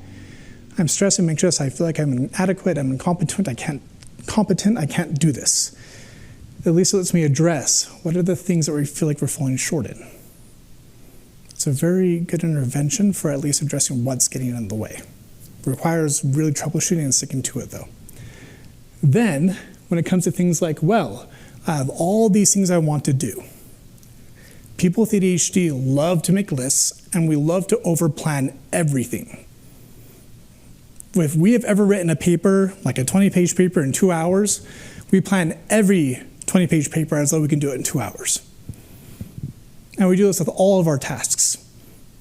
I'm stressed and anxious. I feel like I'm inadequate. I'm incompetent. I can't do this. At least it lets me address what are the things that we feel like we're falling short in. It's a very good intervention for at least addressing what's getting in the way. It requires really troubleshooting and sticking to it, though. Then, when it comes to things like, well, I have all these things I want to do. People with ADHD love to make lists, and we love to overplan everything. If we have ever written a paper, like a 20-page paper in 2 hours, we plan every 20-page paper as though we can do it in 2 hours. And we do this with all of our tasks.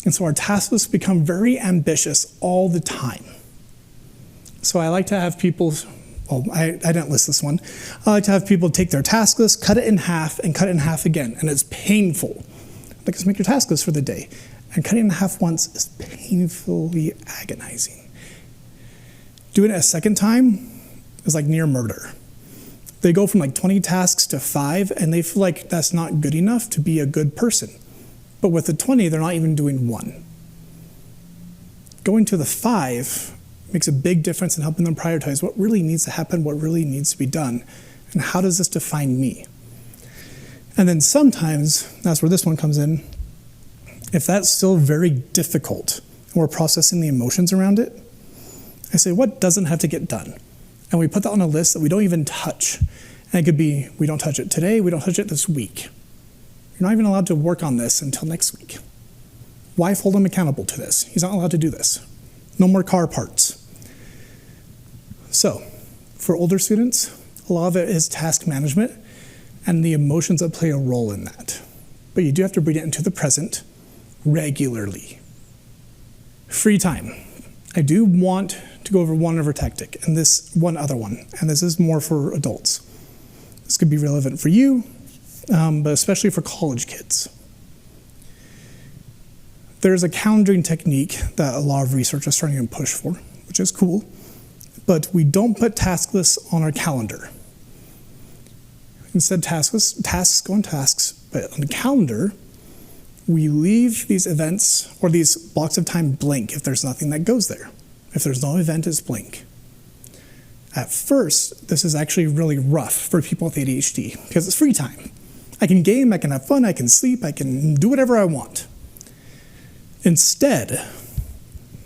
And so our task lists become very ambitious all the time. So I like to have people, well, I didn't list this one. I like to have people take their task list, cut it in half, and cut it in half again. And it's painful. Like, just make your task list for the day. And cutting it in half once is painfully agonizing. Doing it a second time is like near murder. They go from like 20 tasks to 5, and they feel like that's not good enough to be a good person. But with the 20, they're not even doing 1. Going to the 5 makes a big difference in helping them prioritize what really needs to happen, what really needs to be done, and how does this define me? And then sometimes, that's where this one comes in, if that's still very difficult, and we're processing the emotions around it, I say, what doesn't have to get done? And we put that on a list that we don't even touch. And it could be, we don't touch it today, we don't touch it this week. You're not even allowed to work on this until next week. Wife, hold him accountable to this. He's not allowed to do this. No more car parts. So, for older students, a lot of it is task management and the emotions that play a role in that. But you do have to bring it into the present regularly. Free time. I do want to go over one other tactic, and this one other one, and this is more for adults. This could be relevant for you, but especially for college kids. There's a calendaring technique that a lot of research is starting to push for, which is cool, but we don't put task lists on our calendar. Instead, tasks go on tasks, but on the calendar, we leave these events or these blocks of time blank if there's nothing that goes there. If there's no event, it's blank. At first, this is actually really rough for people with ADHD because it's free time. I can game, I can have fun, I can sleep, I can do whatever I want. Instead,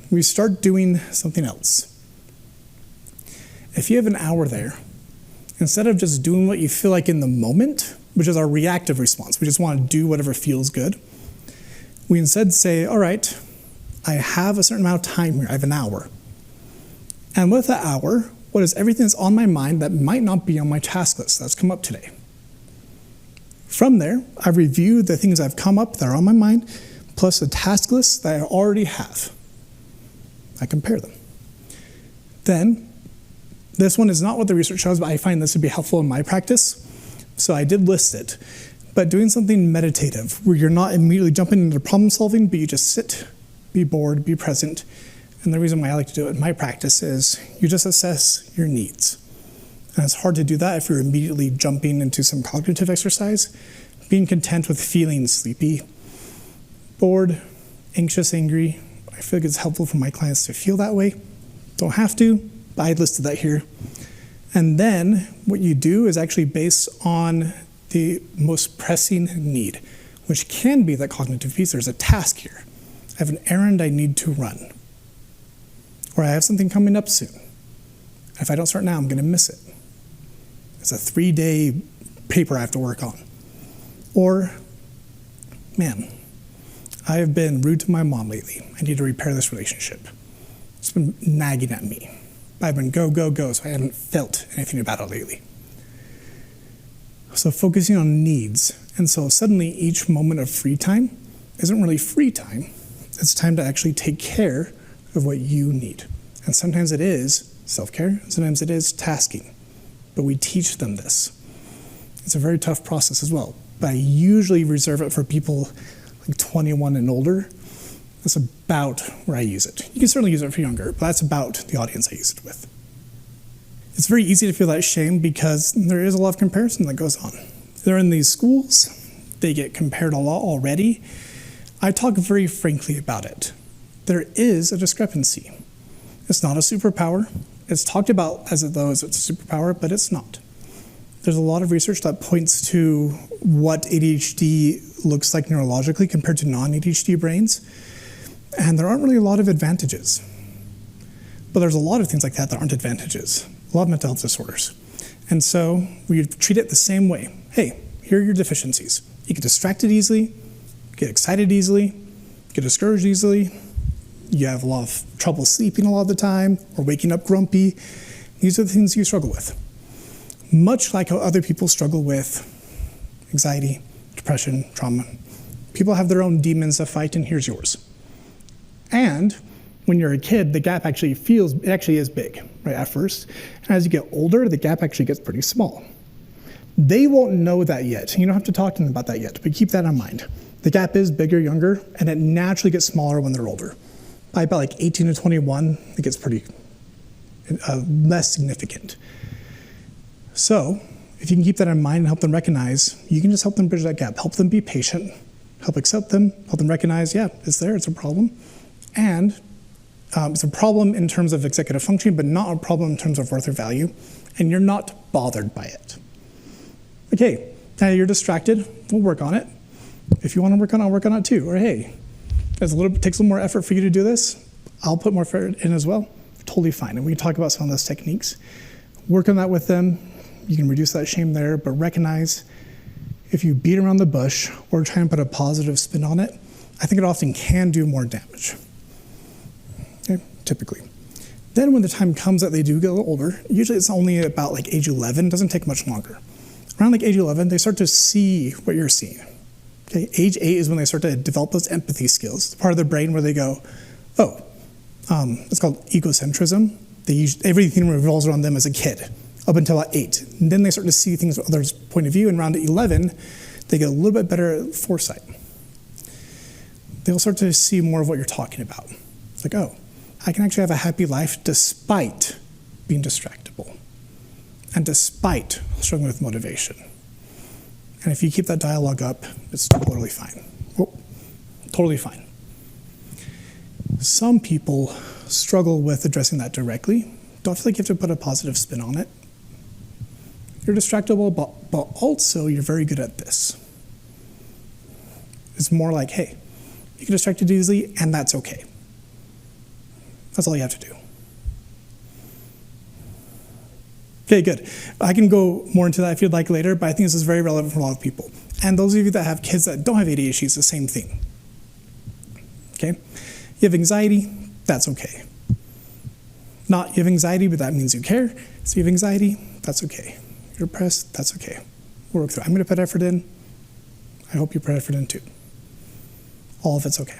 we start doing something else. If you have an hour there, instead of just doing what you feel like in the moment, which is our reactive response, we just want to do whatever feels good, we instead say, all right, I have a certain amount of time here, I have an hour. And with that hour, what is everything that's on my mind that might not be on my task list that's come up today? From there, I review the things I've come up that are on my mind, plus the task list that I already have. I compare them. Then, this one is not what the research shows, but I find this would be helpful in my practice. So I did list it. But doing something meditative, where you're not immediately jumping into problem solving, but you just sit, be bored, be present. And the reason why I like to do it in my practice is you just assess your needs. And it's hard to do that if you're immediately jumping into some cognitive exercise. Being content with feeling sleepy, bored, anxious, angry. I feel like it's helpful for my clients to feel that way. Don't have to, but I listed that here. And then what you do is actually based on the most pressing need, which can be that cognitive piece. There's a task here. I have an errand I need to run. Or I have something coming up soon. If I don't start now, I'm going to miss it. It's a 3-day paper I have to work on. Or, man, I have been rude to my mom lately. I need to repair this relationship. It's been nagging at me. I've been go, go, go, so I haven't felt anything about it lately. So focusing on needs. And so suddenly each moment of free time isn't really free time. It's time to actually take care of what you need. And sometimes it is self-care, sometimes it is tasking. But we teach them this. It's a very tough process as well. But I usually reserve it for people like 21 and older. That's about where I use it. You can certainly use it for younger, but that's about the audience I use it with. It's very easy to feel that shame because there is a lot of comparison that goes on. They're in these schools, they get compared a lot already. I talk very frankly about it. There is a discrepancy. It's not a superpower. It's talked about as though it's a superpower, but it's not. There's a lot of research that points to what ADHD looks like neurologically compared to non-ADHD brains, and there aren't really a lot of advantages. But there's a lot of things like that aren't advantages. A lot of mental health disorders. And so we treat it the same way. Hey, here are your deficiencies. You get distracted easily, get excited easily, get discouraged easily, you have a lot of trouble sleeping a lot of the time, or waking up grumpy. These are the things you struggle with. Much like how other people struggle with anxiety, depression, trauma. People have their own demons to fight, and here's yours. And when you're a kid, the gap actually is big, right, at first. And as you get older, the gap actually gets pretty small. They won't know that yet. You don't have to talk to them about that yet, but keep that in mind. The gap is bigger, younger, and it naturally gets smaller when they're older. By about like 18 to 21, it gets pretty less significant. So if you can keep that in mind and help them recognize, you can just help them bridge that gap, help them be patient, help accept them, help them recognize, yeah, it's there, it's a problem. And it's a problem in terms of executive functioning, but not a problem in terms of worth or value, and you're not bothered by it. Okay, now you're distracted, we'll work on it. If you want to work on it, I'll work on it too. Or hey, it takes a little more effort for you to do this, I'll put more effort in as well. Totally fine, and we can talk about some of those techniques. Work on that with them, you can reduce that shame there, but recognize if you beat around the bush or try and put a positive spin on it, I think it often can do more damage. Okay, typically. Then when the time comes that they do get a little older, usually it's only about like age 11, doesn't take much longer. Around like age 11, they start to see what you're seeing. Okay, age 8 is when they start to develop those empathy skills, the part of their brain where they go, oh, it's called egocentrism. Everything revolves around them as a kid, up until about 8. And then they start to see things from others' point of view, and around 11, they get a little bit better at foresight. They'll start to see more of what you're talking about. It's like, oh, I can actually have a happy life despite being distractible and despite struggling with motivation. And if you keep that dialogue up, it's totally fine. Oh, totally fine. Some people struggle with addressing that directly. Don't feel like you have to put a positive spin on it. You're distractible, but also you're very good at this. It's more like, hey, you get distracted easily, and that's okay. That's all you have to do. Okay, good. I can go more into that if you'd like later, but I think this is very relevant for a lot of people. And those of you that have kids that don't have ADHD, it's the same thing. Okay? You have anxiety, that's okay. Not you have anxiety, but that means you care. So you have anxiety, that's okay. You're depressed, that's okay. We'll work through it. I'm going to put effort in. I hope you put effort in too. All of it's okay.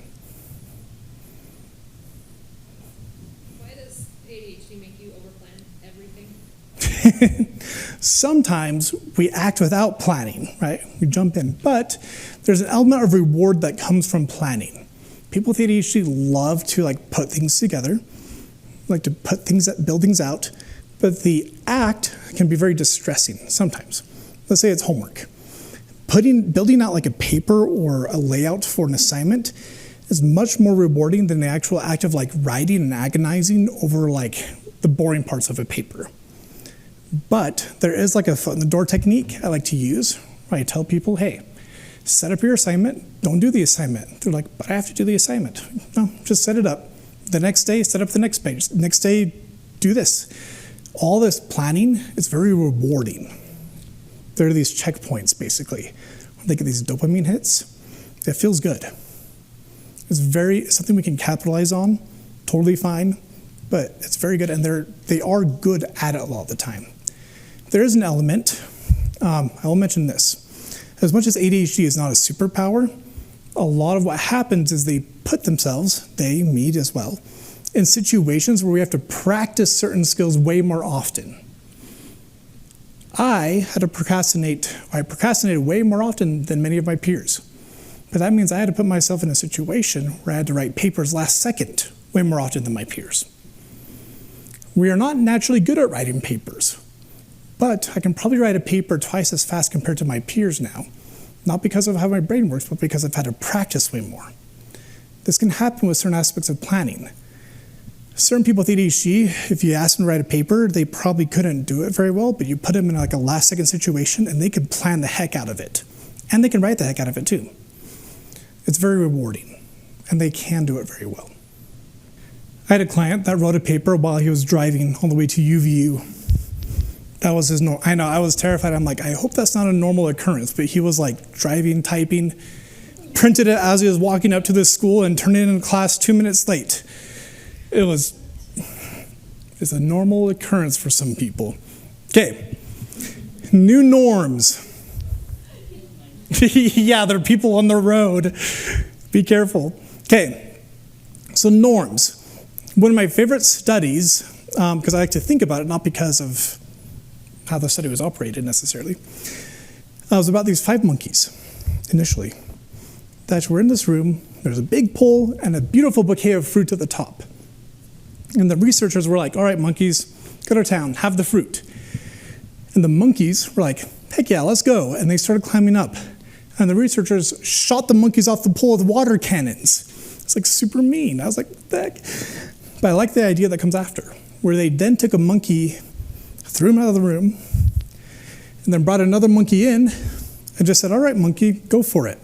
Why does ADHD make you overplan everything? Sometimes we act without planning, right? We jump in. But there's an element of reward that comes from planning. People with ADHD love to put things together, like to build things out, but the act can be very distressing sometimes. Let's say it's homework. Building out like a paper or a layout for an assignment is much more rewarding than the actual act of writing and agonizing over the boring parts of a paper. But there is a foot in the door technique I like to use, where I tell people, hey, set up your assignment, don't do the assignment. They're like, but I have to do the assignment. No, just set it up. The next day, set up the next page. Next day, do this. All this planning is very rewarding. There are these checkpoints, basically. When they get these dopamine hits, it feels good. It's something we can capitalize on, totally fine, but it's very good, and they are good at it a lot of the time. There is an element, I will mention this. As much as ADHD is not a superpower, a lot of what happens is they put themselves, me as well, in situations where we have to practice certain skills way more often. I procrastinated way more often than many of my peers. But that means I had to put myself in a situation where I had to write papers last second way more often than my peers. We are not naturally good at writing papers, but I can probably write a paper twice as fast compared to my peers now, not because of how my brain works, but because I've had to practice way more. This can happen with certain aspects of planning. Certain people with ADHD, if you ask them to write a paper, they probably couldn't do it very well, but you put them in like a last second situation and they could plan the heck out of it. And they can write the heck out of it too. It's very rewarding, and they can do it very well. I had a client that wrote a paper while he was driving all the way to UVU. That was his norm. I know, I was terrified. I'm like, I hope that's not a normal occurrence, but he was like driving, typing, printed it as he was walking up to the school and turned it in class 2 minutes late. It's a normal occurrence for some people. Okay, new norms. Yeah, there are people on the road. Be careful. Okay, so norms. One of my favorite studies, because I like to think about it, not because of how the study was operated necessarily, was about these 5 monkeys, initially, that were in this room. There's a big pole and a beautiful bouquet of fruit at the top. And the researchers were like, all right, monkeys, go to town, have the fruit. And the monkeys were like, heck yeah, let's go. And they started climbing up. And the researchers shot the monkeys off the pole with water cannons. It's like super mean. I was like, what the heck? But I like the idea that comes after, where they then took a monkey, threw him out of the room, and then brought another monkey in and just said, all right, monkey, go for it.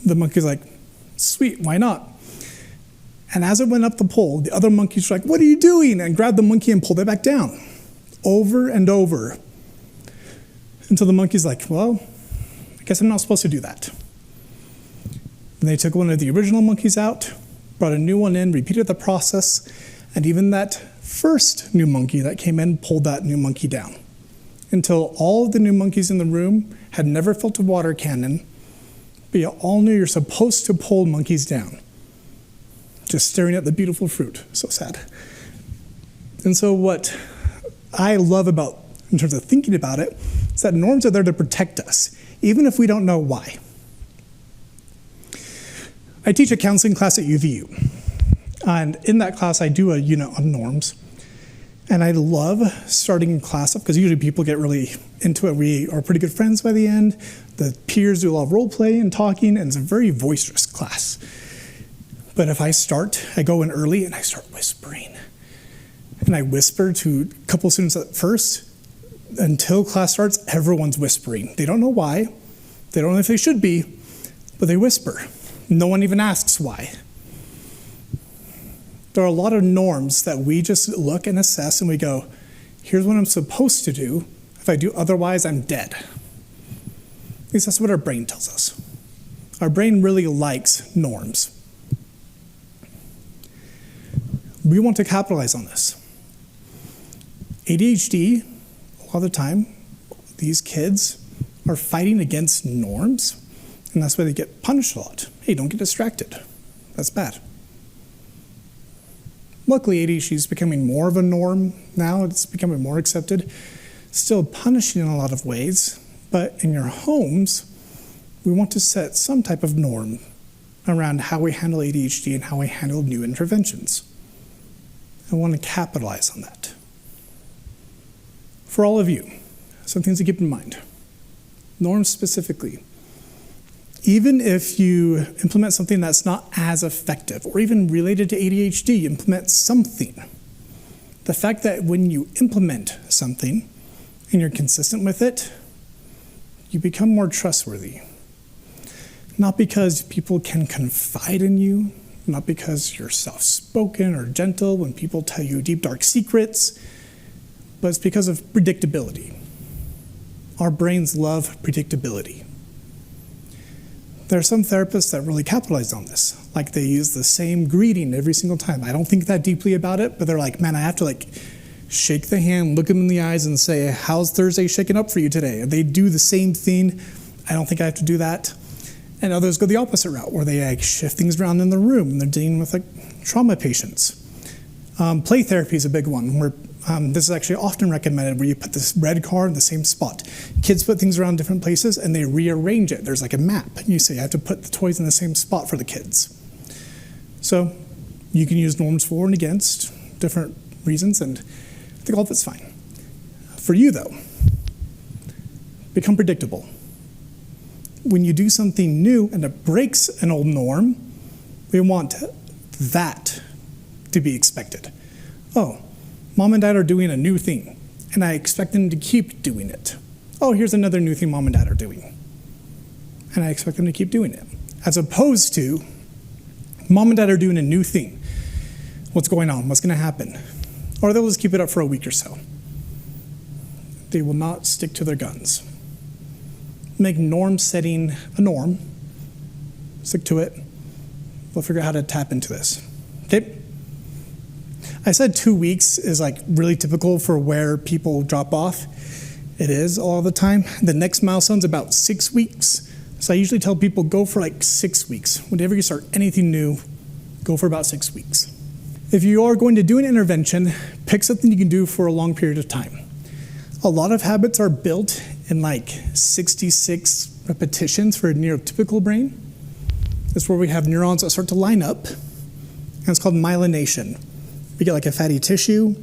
The monkey's like, sweet, why not? And as it went up the pole, the other monkeys were like, what are you doing? And grabbed the monkey and pulled it back down, over and over. Until the monkey's like, well, I guess I'm not supposed to do that. And they took one of the original monkeys out, brought a new one in, repeated the process, and even that first new monkey that came in pulled that new monkey down. Until all of the new monkeys in the room had never felt a water cannon, but you all knew you're supposed to pull monkeys down. Just staring at the beautiful fruit. So sad. And so what I love about, in terms of thinking about it, is that norms are there to protect us, even if we don't know why. I teach a counseling class at UVU. And in that class, I do a unit on norms. And I love starting class up, because usually people get really into it. We are pretty good friends by the end. The peers do a lot of role play and talking, and it's a very boisterous class. But if I go in early and I start whispering. And I whisper to a couple students at first. Until class starts, everyone's whispering. They don't know why. They don't know if they should be, but they whisper. No one even asks why. There are a lot of norms that we just look and assess and we go, here's what I'm supposed to do. If I do otherwise, I'm dead. At least that's what our brain tells us. Our brain really likes norms. We want to capitalize on this. ADHD, a lot of the time, these kids are fighting against norms, and that's why they get punished a lot. Hey, don't get distracted. That's bad. Luckily, ADHD is becoming more of a norm now. It's becoming more accepted. Still punishing in a lot of ways, but in your homes, we want to set some type of norm around how we handle ADHD and how we handle new interventions. I want to capitalize on that. For all of you, some things to keep in mind. Norms specifically. Even if you implement something that's not as effective, or even related to ADHD, implement something. The fact that when you implement something and you're consistent with it, you become more trustworthy. Not because people can confide in you, not because you're soft-spoken or gentle when people tell you deep, dark secrets, but it's because of predictability. Our brains love predictability. there are some therapists that really capitalize on this. Like they use the same greeting every single time. I don't think that deeply about it, but they're like, man, I have to like shake the hand, look them in the eyes and say, how's Thursday shaking up for you today? And they do the same thing. I don't think I have to do that. And others go the opposite route where they like shift things around in the room and they're dealing with like trauma patients. Play therapy is a big one where this is actually often recommended where you put this red card in the same spot. Kids put things around different places and they rearrange it. There's like a map and you say you have to put the toys in the same spot for the kids. So you can use norms for and against different reasons, and I think all of it's fine. For you though, become predictable. When you do something new and it breaks an old norm, we want that to be expected. Oh, mom and dad are doing a new thing, and I expect them to keep doing it. Oh, here's another new thing mom and dad are doing, and I expect them to keep doing it. As opposed to, mom and dad are doing a new thing. What's going on? What's going to happen? Or they'll just keep it up for a week or so. They will not stick to their guns. Make norm setting a norm. Stick to it. We'll figure out how to tap into this. Okay? I said 2 weeks is like really typical for where people drop off. It is all the time. The next milestone's about 6 weeks. So I usually tell people go for like 6 weeks. Whenever you start anything new, go for about 6 weeks. If you are going to do an intervention, pick something you can do for a long period of time. A lot of habits are built in like 66 repetitions for a neurotypical brain. That's where we have neurons that start to line up, and it's called myelination. We get like a fatty tissue,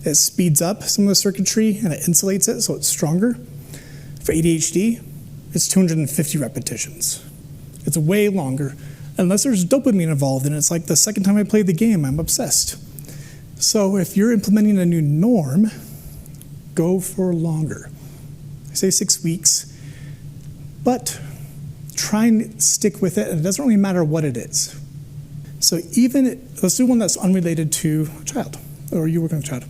it speeds up some of the circuitry and it insulates it so it's stronger. For ADHD, it's 250 repetitions. It's way longer, unless there's dopamine involved, and it's like the second time I play the game, I'm obsessed. So if you're implementing a new norm, go for longer. I say 6 weeks, but try and stick with it, and it doesn't really matter what it is. So let's do one that's unrelated to a child, or you working with a child.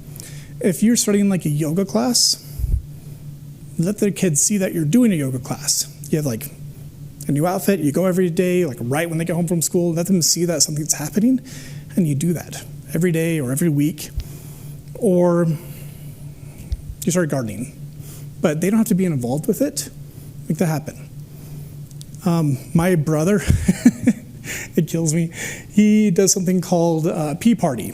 If you're starting like a yoga class, let the kids see that you're doing a yoga class. You have like a new outfit, you go every day, like right when they get home from school, let them see that something's happening, and you do that every day or every week. Or you start gardening, but they don't have to be involved with it. Make that happen. My brother, it kills me, he does something called pea party,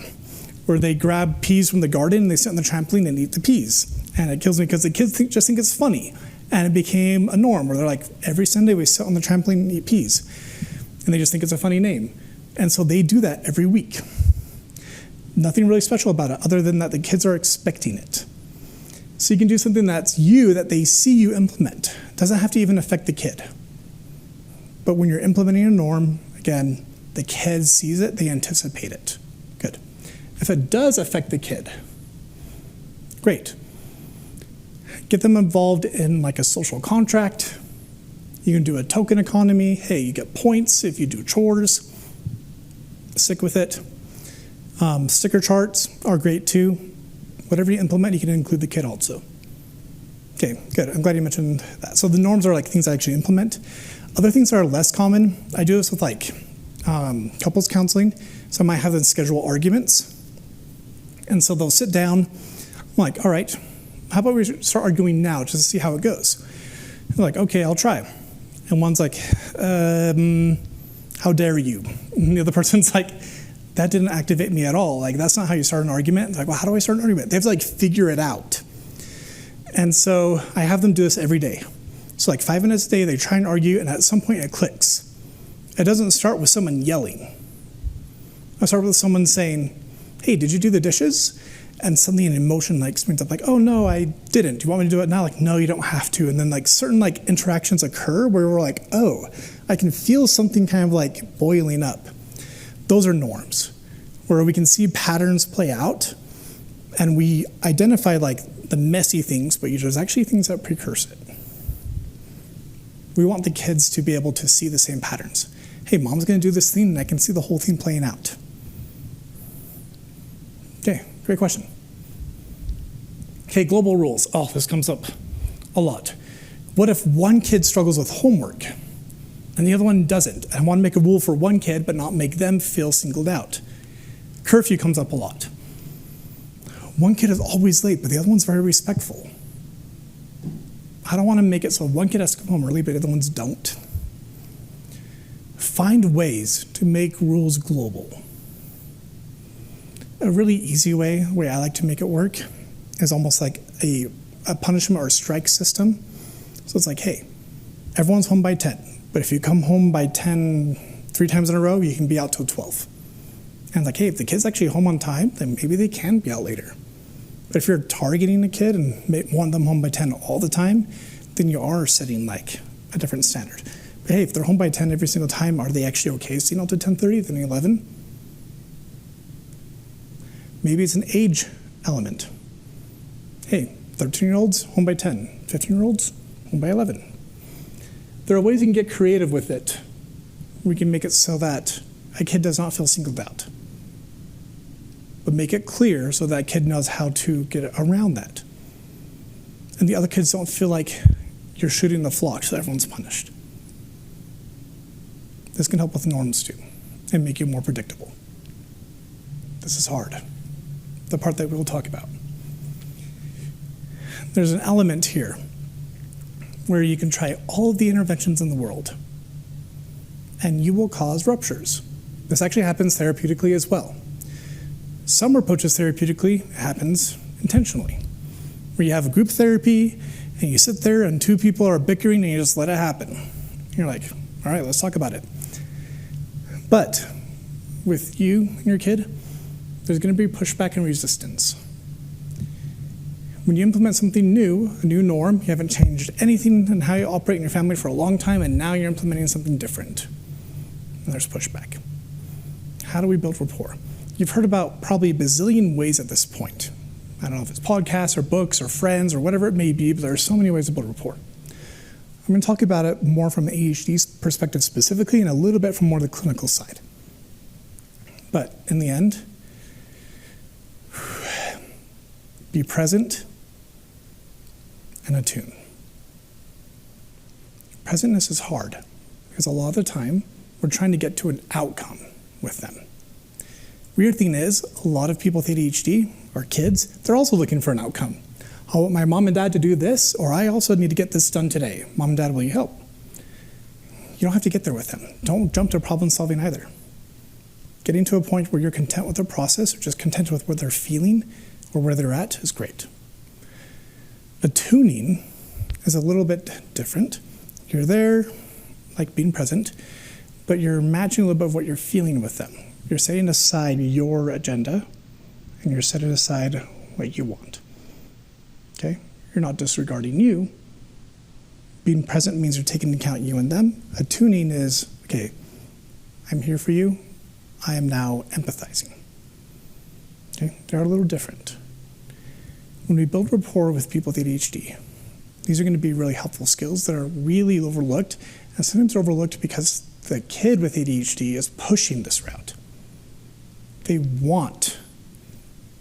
where they grab peas from the garden and they sit on the trampoline and eat the peas. And it kills me because the kids just think it's funny. And it became a norm where they're like, every Sunday we sit on the trampoline and eat peas. And they just think it's a funny name. And so they do that every week. Nothing really special about it other than that the kids are expecting it. So you can do something that's that they see you implement. It doesn't have to even affect the kid. But when you're implementing a norm, again, the kid sees it, they anticipate it. Good. If it does affect the kid, great. Get them involved in like a social contract. You can do a token economy. Hey, you get points if you do chores. Stick with it. Sticker charts are great too. Whatever you implement, you can include the kid also. Okay, good. I'm glad you mentioned that. So the norms are like things I actually implement. Other things that are less common, I do this with like couples counseling. So I might have them schedule arguments. And so they'll sit down. I'm like, all right, how about we start arguing now just to see how it goes? They're like, okay, I'll try. And one's like, how dare you? And the other person's like, that didn't activate me at all. Like, that's not how you start an argument. It's like, well, how do I start an argument? They have to like figure it out. And so I have them do this every day. So like 5 minutes a day, they try and argue, and at some point it clicks. It doesn't start with someone yelling. I start with someone saying, hey, did you do the dishes? And suddenly an emotion like springs up like, oh no, I didn't. Do you want me to do it now? Like, no, you don't have to. And then like certain like interactions occur where we're like, oh, I can feel something kind of like boiling up. Those are norms where we can see patterns play out and we identify like the messy things, but there's actually things that precurse it. We want the kids to be able to see the same patterns. Hey, mom's gonna do this thing and I can see the whole thing playing out. Okay, great question. Okay, global rules. Oh, this comes up a lot. What if one kid struggles with homework and the other one doesn't. I want to make a rule for one kid, but not make them feel singled out. Curfew comes up a lot. One kid is always late, but the other one's very respectful. I don't want to make it so one kid has to come home early, but the other ones don't. Find ways to make rules global. A really easy way I like to make it work, is almost like a punishment or a strike system. So it's like, hey, everyone's home by 10, but if you come home by 10 3 times in a row, you can be out till 12. And like, hey, if the kid's actually home on time, then maybe they can be out later. But if you're targeting a kid and want them home by 10 all the time, then you are setting like a different standard. But hey, if they're home by 10 every single time, are they actually okay staying out to 10:30 then 11? Maybe it's an age element. Hey, 13-year-olds home by 10, 15-year-olds home by 11. There are ways you can get creative with it. We can make it so that a kid does not feel singled out. But make it clear so that kid knows how to get around that. And the other kids don't feel like you're shooting the flock so everyone's punished. This can help with norms too and make you more predictable. This is hard. The part that we'll talk about. There's an element here where you can try all of the interventions in the world and you will cause ruptures. This actually happens therapeutically as well. Some approaches therapeutically happens intentionally, where you have a group therapy and you sit there and 2 people are bickering and you just let it happen. You're like, all right, let's talk about it. But with you and your kid, there's going to be pushback and resistance. When you implement something new, a new norm, you haven't changed anything in how you operate in your family for a long time, and now you're implementing something different. And there's pushback. How do we build rapport? You've heard about probably a bazillion ways at this point. I don't know if it's podcasts or books or friends or whatever it may be, but there are so many ways to build rapport. I'm going to talk about it more from the ADHD perspective specifically and a little bit from more the clinical side. But in the end, be present and attune. Presentness is hard because a lot of the time we're trying to get to an outcome with them. Weird thing is, a lot of people with ADHD are kids. They're also looking for an outcome. I want my mom and dad to do this, or I also need to get this done today. Mom and dad, will you help? You don't have to get there with them. Don't jump to problem solving either. Getting to a point where you're content with their process, or just content with what they're feeling, or where they're at is great. Attuning is a little bit different. You're there, like being present, but you're matching a little bit of what you're feeling with them. You're setting aside your agenda, and you're setting aside what you want. Okay? You're not disregarding you. Being present means you're taking into account you and them. Attuning is, okay, I'm here for you. I am now empathizing. Okay? They're a little different. When we build rapport with people with ADHD, these are going to be really helpful skills that are really overlooked, and sometimes they're overlooked because the kid with ADHD is pushing this route. They want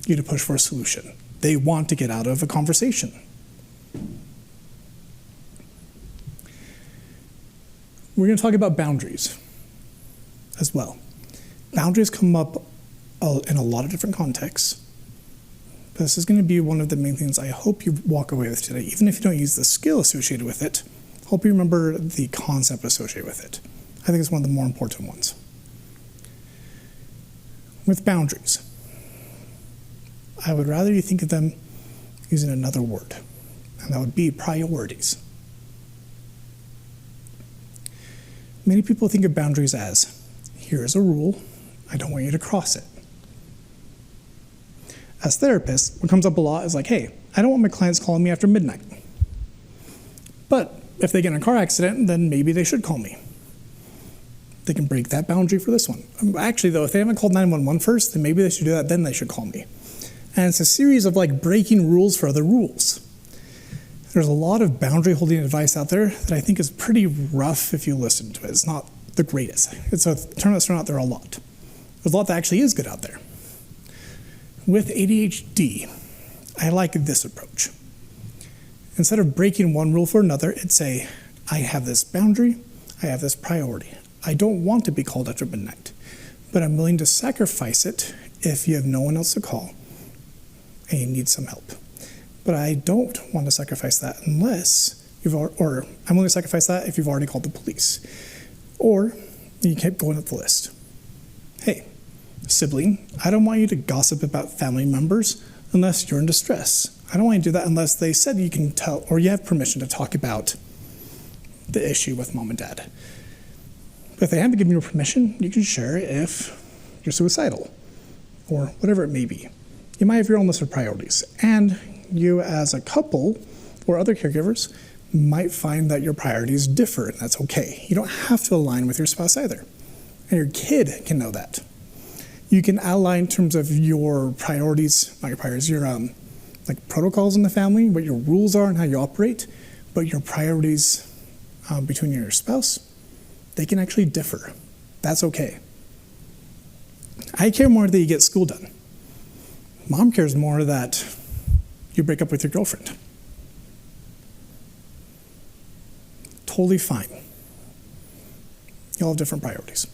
you to push for a solution. They want to get out of a conversation. We're going to talk about boundaries as well. Boundaries come up in a lot of different contexts. This is going to be one of the main things I hope you walk away with today. Even if you don't use the skill associated with it, hope you remember the concept associated with it. I think it's one of the more important ones. With boundaries, I would rather you think of them using another word, and that would be priorities. Many people think of boundaries as, here's a rule, I don't want you to cross it. As therapists, what comes up a lot is like, hey, I don't want my clients calling me after midnight. But if they get in a car accident, then maybe they should call me. They can break that boundary for this one. Actually, though, if they haven't called 911 first, then maybe they should do that, then they should call me. And it's a series of like breaking rules for other rules. There's a lot of boundary holding advice out there that I think is pretty rough if you listen to it. It's not the greatest. It's a term that's thrown out there a lot. There's a lot that actually is good out there. With ADHD, I like this approach. Instead of breaking one rule for another, it's I have this boundary, I have this priority. I don't want to be called after midnight, but I'm willing to sacrifice it if you have no one else to call and you need some help. But I don't want to sacrifice that unless or I'm willing to sacrifice that if you've already called the police. Or you keep going up the list. Hey, sibling, I don't want you to gossip about family members unless you're in distress. I don't want you to do that unless they said you can tell or you have permission to talk about the issue with mom and dad. But if they haven't given you permission, you can share if you're suicidal or whatever it may be. You might have your own list of priorities. And you as a couple or other caregivers might find that your priorities differ, and that's okay. You don't have to align with your spouse either. And your kid can know that. You can align in terms of your priorities, not your priorities, your like protocols in the family, what your rules are and how you operate, but your priorities between you and your spouse, they can actually differ. That's okay. I care more that you get school done. Mom cares more that you break up with your girlfriend. Totally fine. You all have different priorities.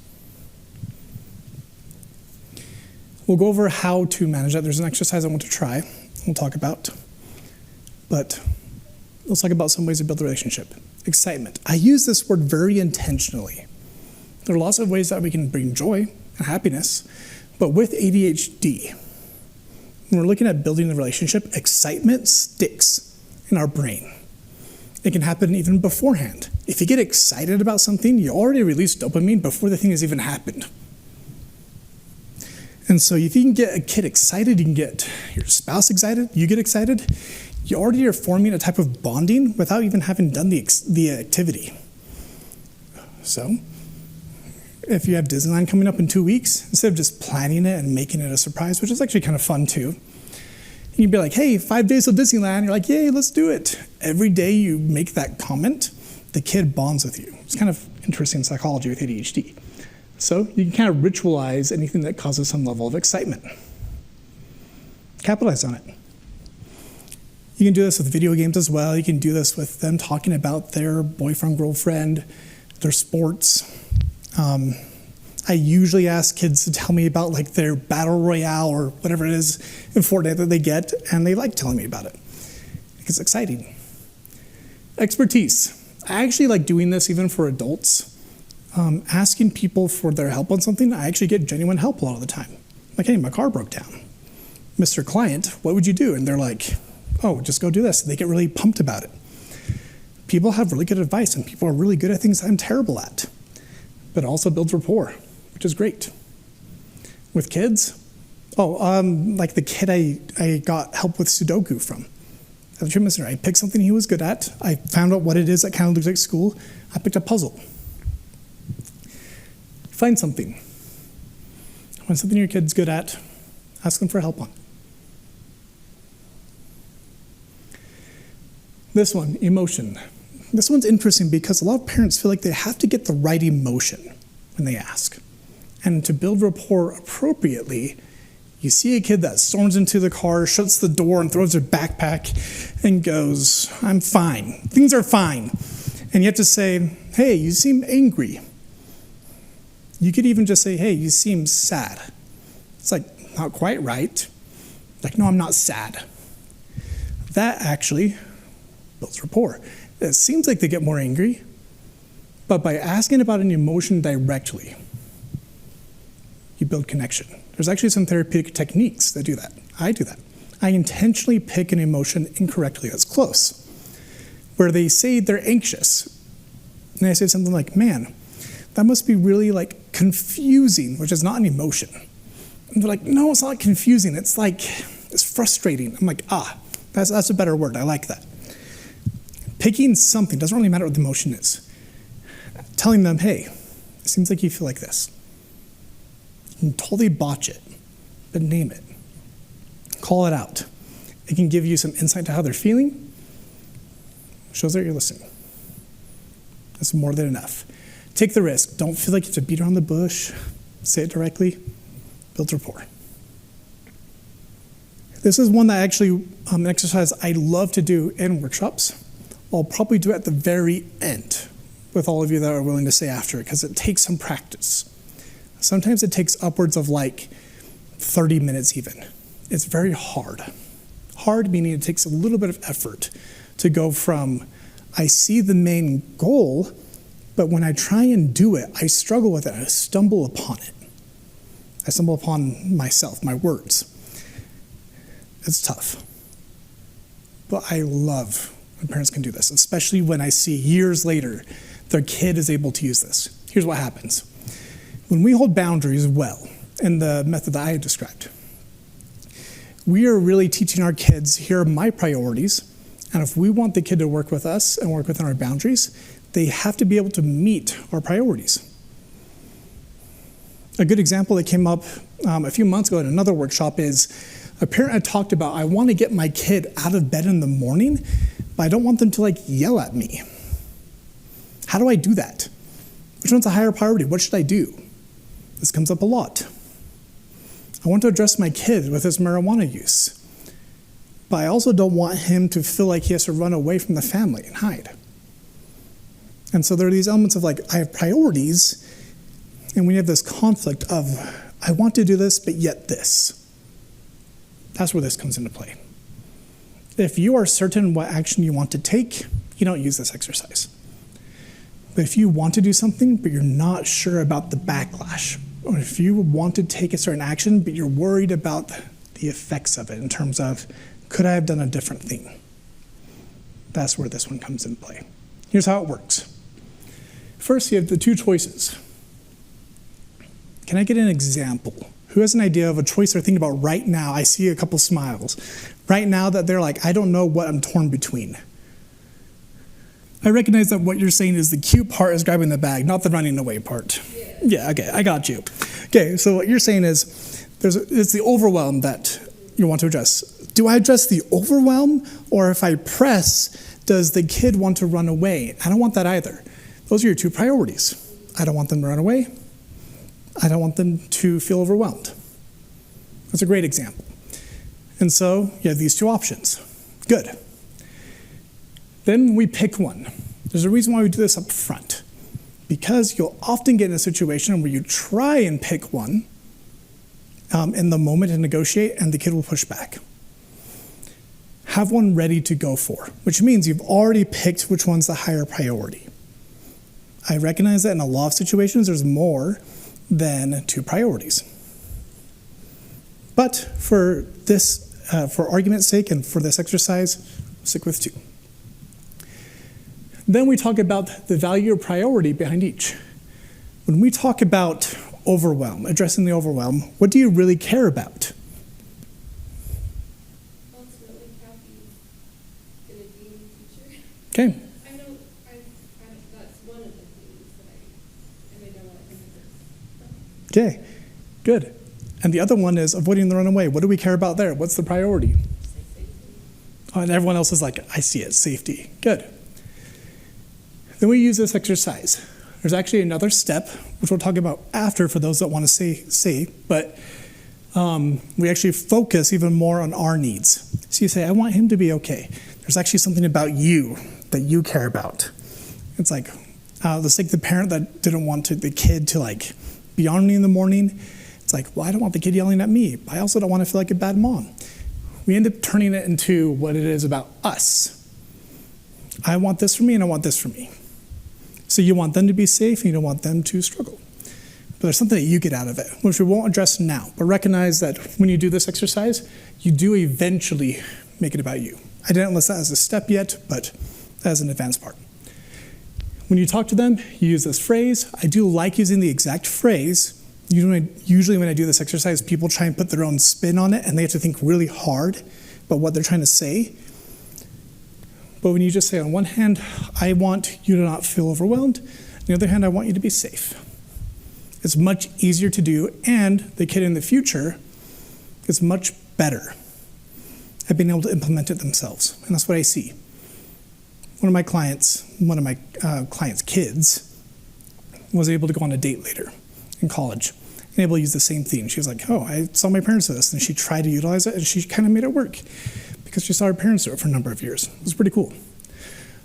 We'll go over how to manage that. There's an exercise I want to try, we'll talk about. But let's talk about some ways to build a relationship. Excitement. I use this word very intentionally. There are lots of ways that we can bring joy and happiness, but with ADHD, when we're looking at building a relationship, excitement sticks in our brain. It can happen even beforehand. If you get excited about something, you already released dopamine before the thing has even happened. And so if you can get a kid excited, you can get your spouse excited, you get excited, you already are forming a type of bonding without even having done the activity. So if you have Disneyland coming up in 2 weeks, instead of just planning it and making it a surprise, which is actually kind of fun too, you'd be like, hey, 5 days of Disneyland. You're like, yay, let's do it. Every day you make that comment, the kid bonds with you. It's kind of interesting psychology with ADHD. So you can kind of ritualize anything that causes some level of excitement. Capitalize on it. You can do this with video games as well. You can do this with them talking about their boyfriend, girlfriend, their sports. I usually ask kids to tell me about like their battle royale or whatever it is in Fortnite that they get, and they like telling me about it because it's exciting. Expertise. I actually like doing this even for adults. Asking people for their help on something, I actually get genuine help a lot of the time. Like, hey, my car broke down. Mr. Client, what would you do? And they're like, oh, just go do this. They get really pumped about it. People have really good advice, and people are really good at things I'm terrible at. But it also builds rapport, which is great. With kids, like the kid I got help with Sudoku from at the treatment center. I picked something he was good at. I found out what it is that kind of looks like school. I picked a puzzle. Find something. Find something your kid's good at. Ask them for help on. This one, emotion. This one's interesting because a lot of parents feel like they have to get the right emotion when they ask. And to build rapport appropriately, you see a kid that storms into the car, shuts the door, and throws their backpack and goes, I'm fine. Things are fine. And you have to say, hey, you seem angry. You could even just say, hey, you seem sad. It's like, not quite right. Like, no, I'm not sad. That actually builds rapport. It seems like they get more angry, but by asking about an emotion directly, you build connection. There's actually some therapeutic techniques that do that. I do that. I intentionally pick an emotion incorrectly that's close, where they say they're anxious. And I say something like, man, that must be really like confusing, which is not an emotion. And they're like, no, it's not confusing. It's like, it's frustrating. I'm like, that's a better word. I like that. Picking something, doesn't really matter what the emotion is. Telling them, hey, it seems like you feel like this. You can totally botch it, but name it. Call it out. It can give you some insight to how they're feeling. Shows that you're listening. That's more than enough. Take the risk. Don't feel like you have to beat around the bush. Say it directly. Build rapport. This is one that actually, an exercise I love to do in workshops. I'll probably do it at the very end with all of you that are willing to stay after it, because it takes some practice. Sometimes it takes upwards of like 30 minutes even. It's very hard. Hard meaning it takes a little bit of effort to go from, I see the main goal, but when I try and do it, I struggle with it. I stumble upon it. I stumble upon myself, my words. It's tough. But I love when parents can do this, especially when I see years later their kid is able to use this. Here's what happens. When we hold boundaries well, in the method that I had described, we are really teaching our kids, here are my priorities, and if we want the kid to work with us and work within our boundaries, they have to be able to meet our priorities. A good example that came up a few months ago at another workshop is a parent had talked about, I want to get my kid out of bed in the morning, but I don't want them to like yell at me. How do I do that? Which one's a higher priority? What should I do? This comes up a lot. I want to address my kid with his marijuana use, but I also don't want him to feel like he has to run away from the family and hide. And so there are these elements of like, I have priorities, and we have this conflict of, I want to do this, but yet this. That's where this comes into play. If you are certain what action you want to take, you don't use this exercise. But if you want to do something, but you're not sure about the backlash, or if you want to take a certain action, but you're worried about the effects of it in terms of, could I have done a different thing? That's where this one comes into play. Here's how it works. First, you have the two choices. Can I get an example? Who has an idea of a choice they're thinking about right now? I see a couple smiles. Right now that they're like, I don't know what I'm torn between. I recognize that what you're saying is the cute part is grabbing the bag, not the running away part. Yeah, okay, I got you. Okay, so what you're saying is it's the overwhelm that you want to address. Do I address the overwhelm, or if I press, does the kid want to run away? I don't want that either. Those are your two priorities. I don't want them to run away. I don't want them to feel overwhelmed. That's a great example. And so you have these two options. Good. Then we pick one. There's a reason why we do this up front. Because you'll often get in a situation where you try and pick one in the moment and negotiate, and the kid will push back. Have one ready to go for, which means you've already picked which one's the higher priority. I recognize that in a lot of situations, there's more than two priorities. But for this, for argument's sake and for this exercise, stick with two. Then we talk about the value or priority behind each. When we talk about overwhelm, addressing the overwhelm, what do you really care about? Ultimately, how he's going to be in the future. Okay. I know that's one of the things that I don't want to do. Okay, good. And the other one is avoiding the runaway. What do we care about there? What's the priority? Safety. Oh, and everyone else is like, I see it, safety. Good. Then we use this exercise. There's actually another step, which we'll talk about after for those that want to say, but we actually focus even more on our needs. So you say, I want him to be okay. There's actually something about you that you care about. It's like, let's take the parent that didn't want the kid to like be on me in the morning. It's like, well, I don't want the kid yelling at me, but I also don't want to feel like a bad mom. We end up turning it into what it is about us. I want this for me and I want this for me. So you want them to be safe and you don't want them to struggle. But there's something that you get out of it, which we won't address now, but recognize that when you do this exercise, you do eventually make it about you. I didn't list that as a step yet, but as an advanced part. When you talk to them, you use this phrase. I do like using the exact phrase. Usually when I do this exercise, people try and put their own spin on it, and they have to think really hard about what they're trying to say. But when you just say, on one hand, I want you to not feel overwhelmed. On the other hand, I want you to be safe. It's much easier to do, and the kid in the future is much better at being able to implement it themselves. And that's what I see. One of my clients' kids was able to go on a date later in college and able to use the same theme. She was like, oh, I saw my parents do this, and she tried to utilize it, and she kind of made it work because she saw her parents do it for a number of years. It was pretty cool.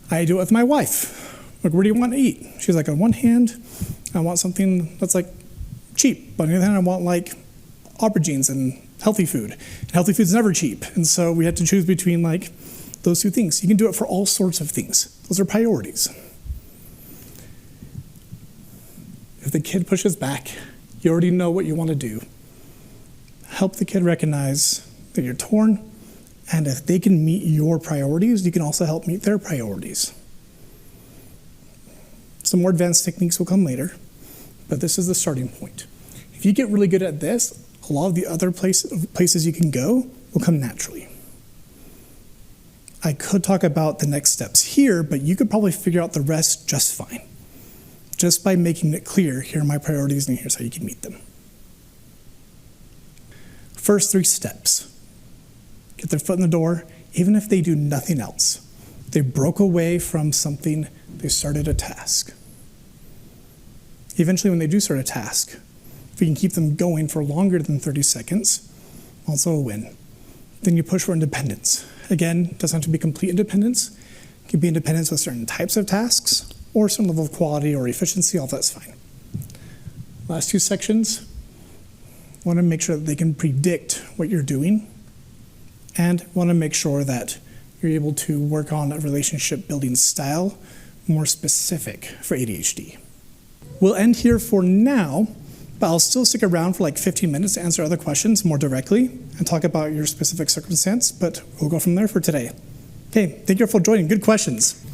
I do it with my wife. Like, where do you want to eat? She's like, on one hand, I want something that's like cheap. But on the other hand, I want like aubergines and healthy food. And healthy food's never cheap. And so we had to choose between like those two things. You can do it for all sorts of things. Those are priorities. If the kid pushes back, you already know what you want to do. Help the kid recognize that you're torn, and if they can meet your priorities, you can also help meet their priorities. Some more advanced techniques will come later, but this is the starting point. If you get really good at this, a lot of the other places you can go will come naturally. I could talk about the next steps here, but you could probably figure out the rest just fine. Just by making it clear, here are my priorities and here's how you can meet them. First 3 steps. Get their foot in the door, even if they do nothing else. They broke away from something, they started a task. Eventually, when they do start a task, if we can keep them going for longer than 30 seconds, also a win. Then you push for independence. Again, it doesn't have to be complete independence. It can be independence with certain types of tasks, or some level of quality or efficiency, all that's fine. Last 2 sections, want to make sure that they can predict what you're doing, and want to make sure that you're able to work on a relationship building style more specific for ADHD. We'll end here for now, but I'll still stick around for like 15 minutes to answer other questions more directly and talk about your specific circumstance, but we'll go from there for today. Okay, thank you for joining. Good questions.